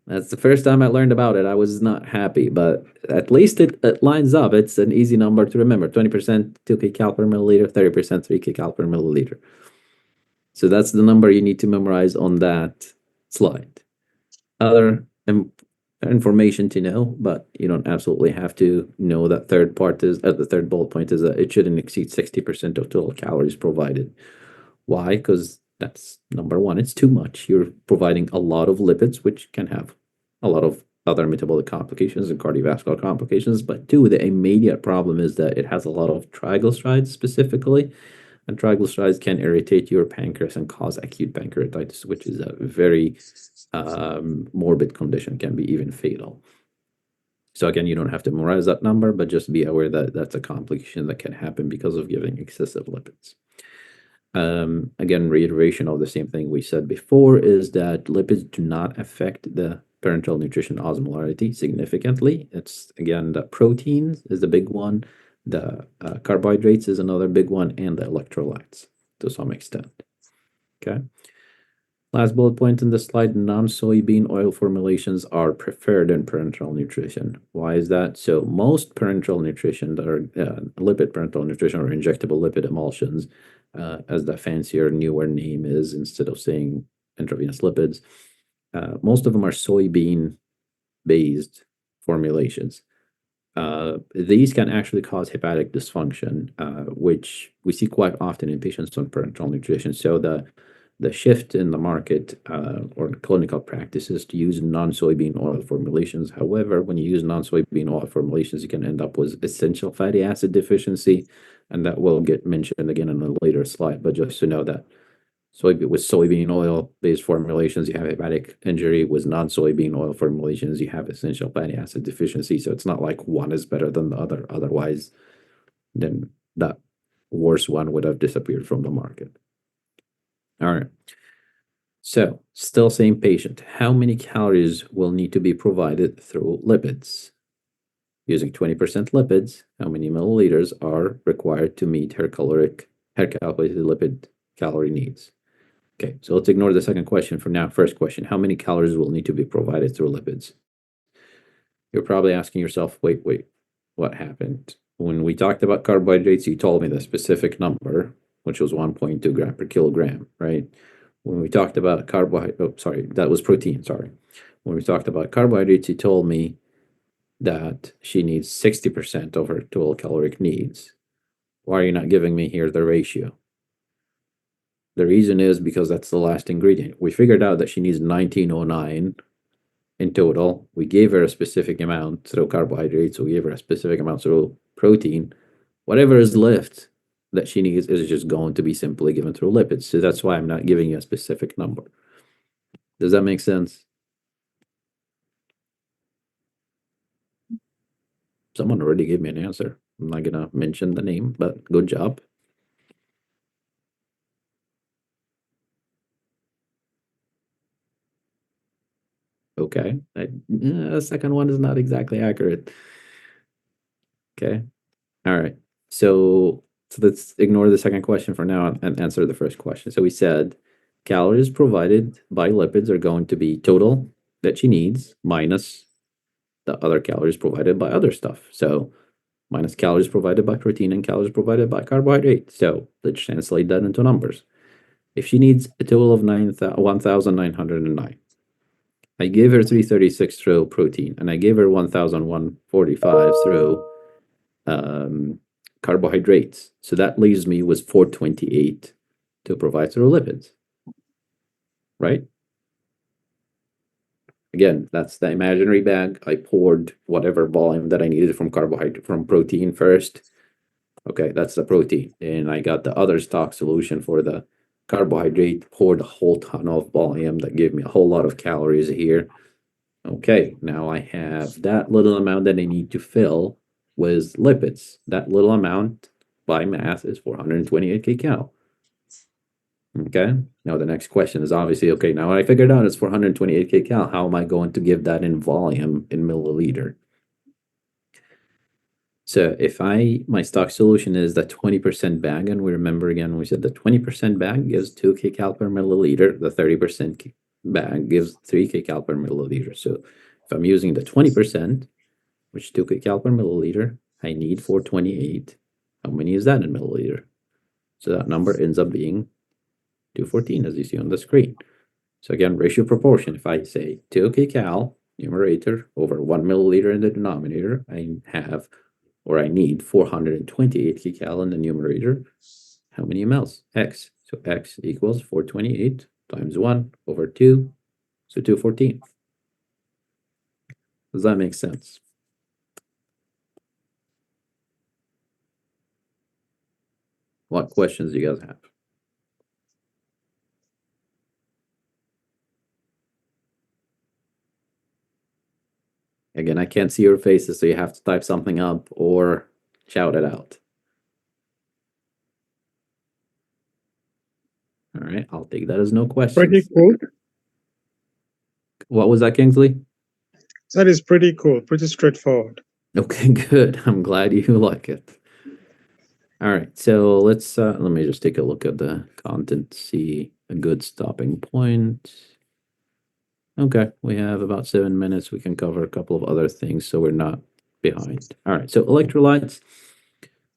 [SPEAKER 1] That's the first time I learned about it. I was not happy, but at least it lines up. It's an easy number to remember. 20% 2 kcal per milliliter, 30% 3 kcal per milliliter. So that's the number you need to memorize on that slide. Other information to know, but you don't absolutely have to know that the third bullet point is that it shouldn't exceed 60% of total calories provided. Why? Because that's number one, it's too much. You're providing a lot of lipids, which can have a lot of other metabolic complications and cardiovascular complications. But two, the immediate problem is that it has a lot of triglycerides specifically, and triglycerides can irritate your pancreas and cause acute pancreatitis, which is a very morbid condition, can be even fatal. So again, you don't have to memorize that number, but just be aware that that's a complication that can happen because of giving excessive lipids. Again, reiteration of the same thing we said before is that lipids do not affect the parenteral nutrition osmolarity significantly. It's again, the proteins is the big one, the carbohydrates is another big one, and the electrolytes to some extent. Okay. Last bullet point in the slide, non-soybean oil formulations are preferred in parenteral nutrition. Why is that? So most parenteral nutrition that are lipid parenteral nutrition or injectable lipid emulsions, as the fancier, newer name is, instead of saying intravenous lipids, most of them are soybean-based formulations. These can actually cause hepatic dysfunction, which we see quite often in patients on parenteral nutrition. So the shift in the market or clinical practices to use non-soybean oil formulations. However, when you use non-soybean oil formulations, you can end up with essential fatty acid deficiency, and that will get mentioned again in a later slide. But just to know that with soybean oil-based formulations, you have hepatic injury. With non-soybean oil formulations, you have essential fatty acid deficiency. So it's not like one is better than the other. Otherwise, then that worse one would have disappeared from the market. All right. So, still same patient. How many calories will need to be provided through lipids? Using 20% lipids, how many milliliters are required to meet her calculated lipid calorie needs? Okay, so let's ignore the second question for now. First question, how many calories will need to be provided through lipids? You're probably asking yourself, wait, what happened? When we talked about carbohydrates, you told me the specific number, which was 1.2 gram per kilogram, right? When we talked about that was protein, sorry. When we talked about carbohydrates, you told me that she needs 60% of her total caloric needs. Why are you not giving me here the ratio? The reason is because that's the last ingredient. We figured out that she needs 1909 in total. We gave her a specific amount through carbohydrates. We gave her a specific amount through protein. Whatever is left that she needs is just going to be simply given through lipids. So that's why I'm not giving you a specific number. Does that make sense? Someone already gave me an answer. I'm not gonna mention the name, but good job. Okay. The second one is not exactly accurate. Okay. All right. So let's ignore the second question for now and answer the first question. So we said calories provided by lipids are going to be total that she needs minus the other calories provided by other stuff. So minus calories provided by protein and calories provided by carbohydrate. So let's translate that into numbers. If she needs a total of 1,909, I gave her 336 through protein, and I gave her 1,145 through carbohydrates. So that leaves me with 428 to provide through lipids, right? Again, that's the imaginary bag. I poured whatever volume that I needed from protein first. Okay, that's the protein. And I got the other stock solution for the carbohydrate, poured a whole ton of volume that gave me a whole lot of calories here. Okay, now I have that little amount that I need to fill with lipids. That little amount by math is 428 kcal. Okay, now the next question is obviously, okay, now I figured out it's 428 kcal. How am I going to give that in volume in milliliter? So if my stock solution is the 20% bag, and we remember again, we said the 20% bag gives 2 kcal per milliliter, the 30% bag gives 3 kcal per milliliter. So if I'm using the 20%, which is 2 kcal per milliliter, I need 428. How many is that in milliliter? So that number ends up being 214, as you see on the screen. So again, ratio proportion, if I say 2 kcal numerator over 1 milliliter in the denominator, I have, or I need 428 kcal in the numerator. How many mLs? X. So X equals 428 times 1 over 2, so 214. Does that make sense? What questions do you guys have? Again, I can't see your faces, so you have to type something up or shout it out. All right, I'll take that as no questions.
[SPEAKER 11] Pretty cool.
[SPEAKER 1] What was that, Kingsley?
[SPEAKER 11] That is pretty cool. Pretty straightforward.
[SPEAKER 1] Okay, good. I'm glad you like it. All right, so let me just take a look at the content, see a good stopping point. Okay, we have about 7 minutes. We can cover a couple of other things, so we're not behind. All right, so electrolytes.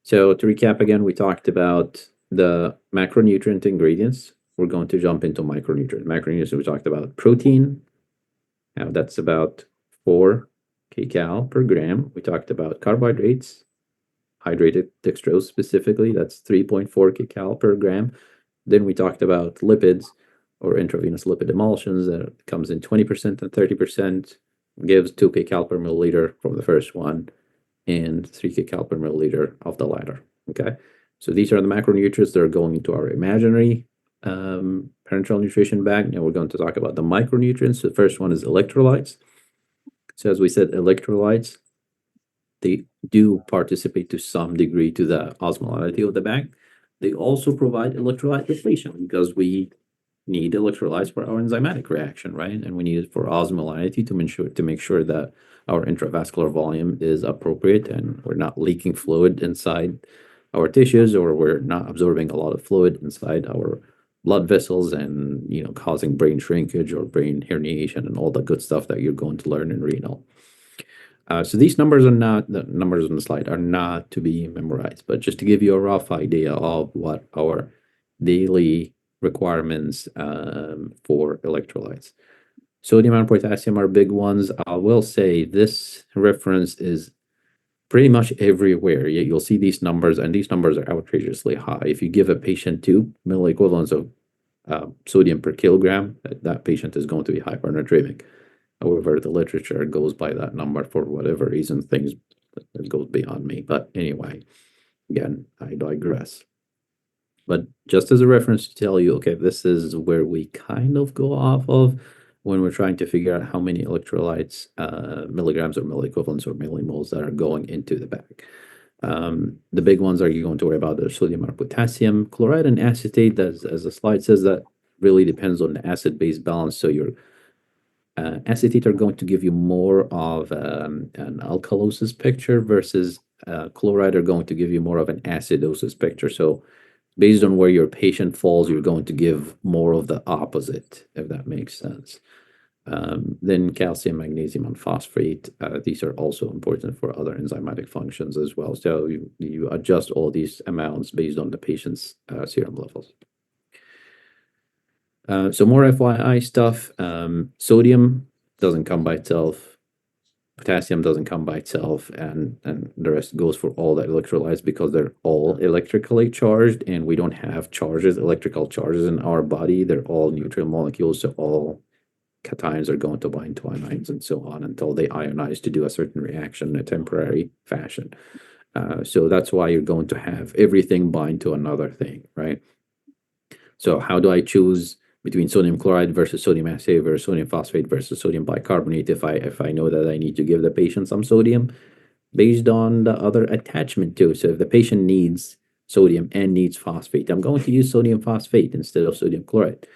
[SPEAKER 1] So to recap again, we talked about the macronutrient ingredients. We're going to jump into micronutrient. Macronutrients, we talked about protein. Now that's about 4 kcal per gram. We talked about carbohydrates, hydrated dextrose specifically, that's 3.4 kcal per gram. Then we talked about lipids or intravenous lipid emulsions that comes in 20% and 30%, gives 2 kcal per milliliter from the first one and 3 kcal per milliliter of the latter. Okay, so these are the macronutrients that are going into our imaginary parenteral nutrition bag. Now we're going to talk about the micronutrients. So the first one is electrolytes. So as we said, electrolytes, they do participate to some degree to the osmolality of the bag. They also provide electrolyte depletion because we need electrolytes for our enzymatic reaction, right? And we need it for osmolality to make sure that our intravascular volume is appropriate and we're not leaking fluid inside our tissues, or we're not absorbing a lot of fluid inside our blood vessels and causing brain shrinkage or brain herniation and all the good stuff that you're going to learn in renal. So these numbers are not, the numbers on the slide are not to be memorized, but just to give you a rough idea of what our daily requirements for electrolytes. Sodium and potassium are big ones. I will say this reference is pretty much everywhere. You'll see these numbers, and these numbers are outrageously high. If you give a patient 2 milliequivalents of sodium per kilogram, that patient is going to be hypernatremic. However, the literature goes by that number for whatever reason, things that goes beyond me. But anyway, again, I digress. But just as a reference to tell you, okay, this is where we kind of go off of when we're trying to figure out how many electrolytes, milligrams or milliequivalents or millimoles that are going into the bag. The big ones are you going to worry about the sodium or potassium, chloride and acetate, as the slide says, that really depends on the acid-base balance. So your acetate are going to give you more of an alkalosis picture versus chloride are going to give you more of an acidosis picture. So based on where your patient falls, you're going to give more of the opposite, if that makes sense. Then calcium, magnesium, and phosphate, these are also important for other enzymatic functions as well. So you adjust all these amounts based on the patient's serum levels. So more FYI stuff. Sodium doesn't come by itself. Potassium doesn't come by itself, and the rest goes for all the electrolytes because they're all electrically charged, and we don't have charges, electrical charges in our body. They're all neutral molecules, so all cations are going to bind to anions and so on until they ionize to do a certain reaction in a temporary fashion. So that's why you're going to have everything bind to another thing, right? So how do I choose between sodium chloride versus sodium acetate versus sodium phosphate versus sodium bicarbonate if I know that I need to give the patient some sodium based on the other attachment too? So if the patient needs sodium and needs phosphate, I'm going to use sodium phosphate instead of sodium chloride.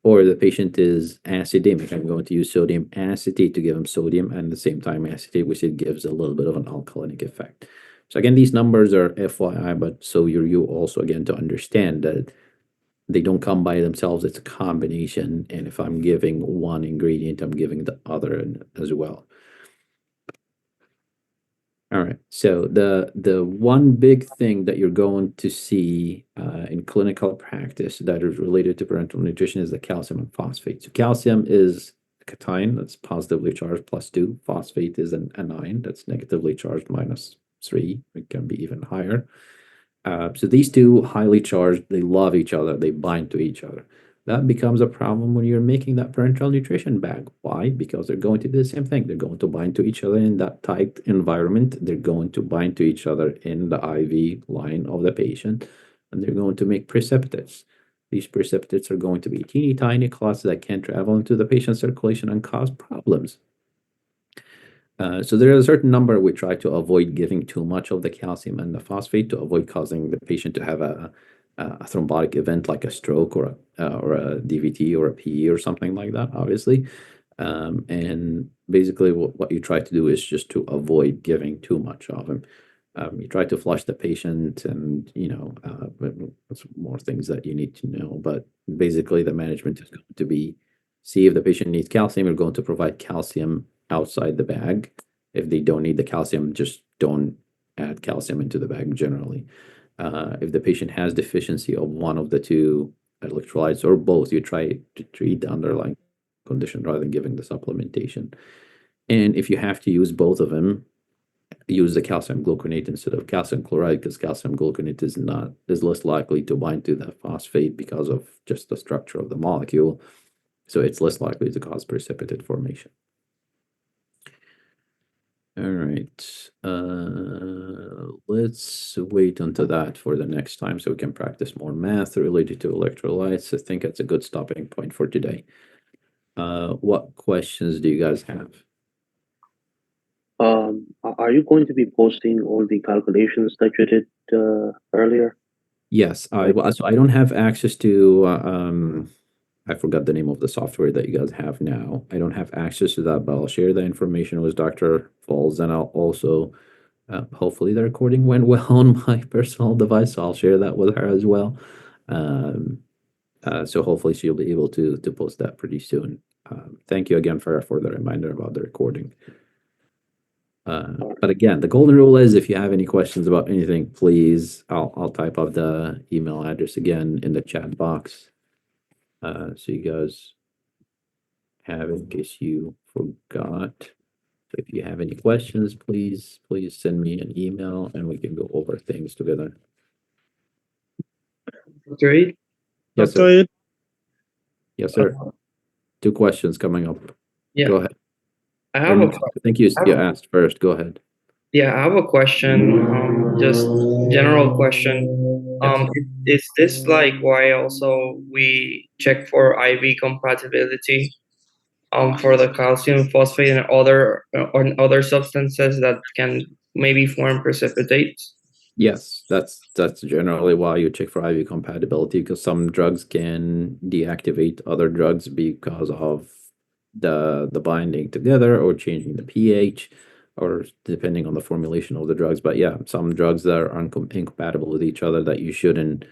[SPEAKER 1] Or the patient is acidemic, I'm going to use sodium acetate to give them sodium, and at the same time acetate, which it gives a little bit of an alkalinic effect. So again, these numbers are FYI, but so you also again to understand that they don't come by themselves. It's a combination. And if I'm giving one ingredient, I'm giving the other as well. All right. So the one big thing that you're going to see in clinical practice that is related to parenteral nutrition is the calcium and phosphate. So calcium is a cation that's positively charged +2. Phosphate is an anion that's negatively charged -3. It can be even higher. So these two highly charged, they love each other, they bind to each other. That becomes a problem when you're making that parenteral nutrition bag. Why? Because they're going to do the same thing. They're going to bind to each other in that tight environment. They're going to bind to each other in the IV line of the patient. and they're going to make precipitates. These precipitates are going to be teeny tiny clots that can travel into the patient's circulation and cause problems. So there is a certain number we try to avoid giving too much of the calcium and the phosphate to avoid causing the patient to have a thrombotic event like a stroke or a DVT or a PE or something like that, obviously. And basically what you try to do is just to avoid giving too much of them. You try to flush the patient and, it's more things that you need to know. But basically the management is going to be, see if the patient needs calcium, you're going to provide calcium outside the bag. If they don't need the calcium, just don't add calcium into the bag generally. If the patient has deficiency of one of the two electrolytes or both, you try to treat the underlying condition rather than giving the supplementation. And if you have to use both of them, use the calcium gluconate instead of calcium chloride, because calcium gluconate is less likely to bind to the phosphate because of just the structure of the molecule. So it's less likely to cause precipitate formation. All right. Let's wait until that for the next time so we can practice more math related to electrolytes. I think that's a good stopping point for today. What questions do you guys have?
[SPEAKER 9] Are you going to be posting all the calculations that you did earlier?
[SPEAKER 1] Yes, so I don't have access to I forgot the name of the software that you guys have now. I don't have access to that, but I'll share the information with Dr. Falls, and I'll also hopefully the recording went well on my personal device, so I'll share that with her as well. So hopefully she'll be able to post that pretty soon. Thank you again for the reminder about the recording. But again, the golden rule is if you have any questions about anything, please, I'll type up the email address again in the chat box. So you guys have in case you forgot. So if you have any questions, please send me an email and we can go over things together.
[SPEAKER 4] Great.
[SPEAKER 1] Yes, sir. Yes, sir. 2 questions coming up.
[SPEAKER 4] Yeah.
[SPEAKER 1] Go ahead.
[SPEAKER 4] I have a
[SPEAKER 1] I think you asked first. Go ahead.
[SPEAKER 4] Yeah, I have a question, just general question. Is this like why also we check for IV compatibility for the calcium phosphate and other substances that can maybe form precipitates?
[SPEAKER 1] Yes, that's generally why you check for IV compatibility, because some drugs can deactivate other drugs because of the binding together or changing the pH or depending on the formulation of the drugs. But yeah, some drugs that are incompatible with each other that you shouldn't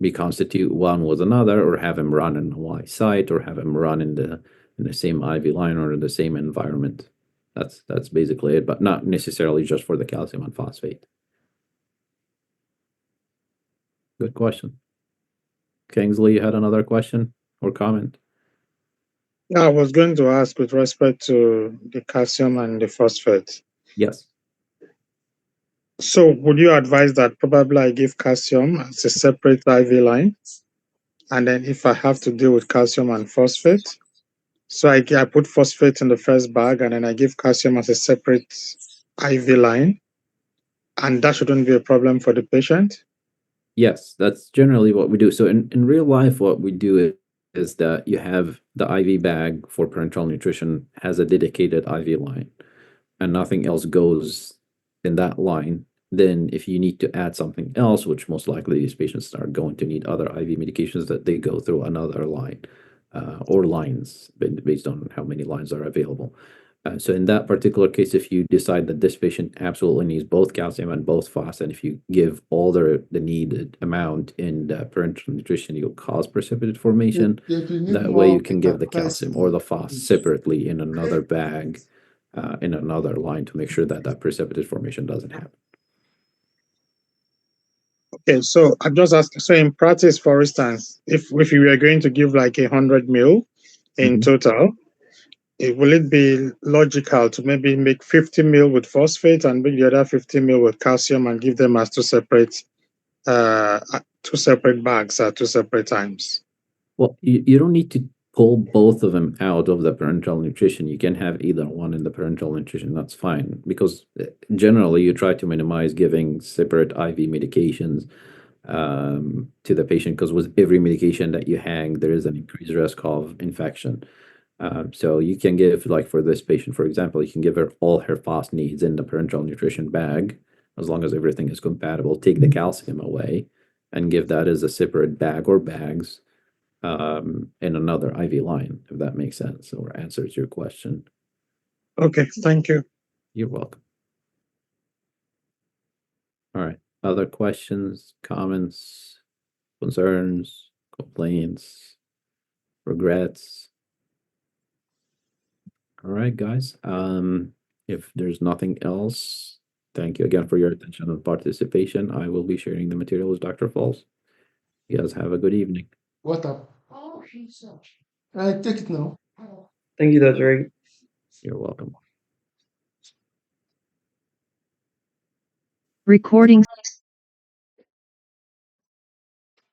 [SPEAKER 1] reconstitute one with another or have them run in a Y site or have them run in the same IV line or in the same environment. That's basically it, but not necessarily just for the calcium and phosphate. Good question. Kingsley, you had another question or comment?
[SPEAKER 11] I was going to ask with respect to the calcium and the phosphate.
[SPEAKER 1] Yes.
[SPEAKER 11] So would you advise that probably I give calcium as a separate IV line? And then if I have to deal with calcium and phosphate, so I put phosphate in the first bag and then I give calcium as a separate IV line. And that shouldn't be a problem for the patient?
[SPEAKER 1] Yes, that's generally what we do. So in real life, what we do is that you have the IV bag for parenteral nutrition has a dedicated IV line and nothing else goes in that line. Then if you need to add something else, which most likely these patients are going to need other IV medications, that they go through another line or lines based on how many lines are available. So in that particular case, if you decide that this patient absolutely needs both calcium and both phos, and if you give all the needed amount in the parenteral nutrition, you'll cause precipitate formation. That way you can give the calcium or the phos separately in another bag, in another line to make sure that that precipitate formation doesn't happen.
[SPEAKER 11] Okay, so I'm just asking, so in practice, for instance, if you were going to give like 100 ml in total, will it be logical to maybe make 50 ml with phosphate and make the other 50 ml with calcium and give them as two separate bags at 2 separate times?
[SPEAKER 1] Well, you don't need to pull both of them out of the parenteral nutrition. You can have either one in the parenteral nutrition. That's fine, because generally you try to minimize giving separate IV medications to the patient, because with every medication that you hang, there is an increased risk of infection. So you can give, like for this patient, for example, you can give her all her FOS needs in the parenteral nutrition bag, as long as everything is compatible. Take the calcium away and give that as a separate bag or bags in another IV line, if that makes sense or answers your question.
[SPEAKER 11] Okay, thank you.
[SPEAKER 1] You're welcome. All right. Other questions, comments, concerns, complaints, regrets? All right, guys. If there's nothing else, thank you again for your attention and participation. I will be sharing the material with Dr. Falls. You guys have a good evening.
[SPEAKER 10] What up? I take it now.
[SPEAKER 4] Thank you, Dr. Ray.
[SPEAKER 1] You're welcome.
[SPEAKER 7] Recording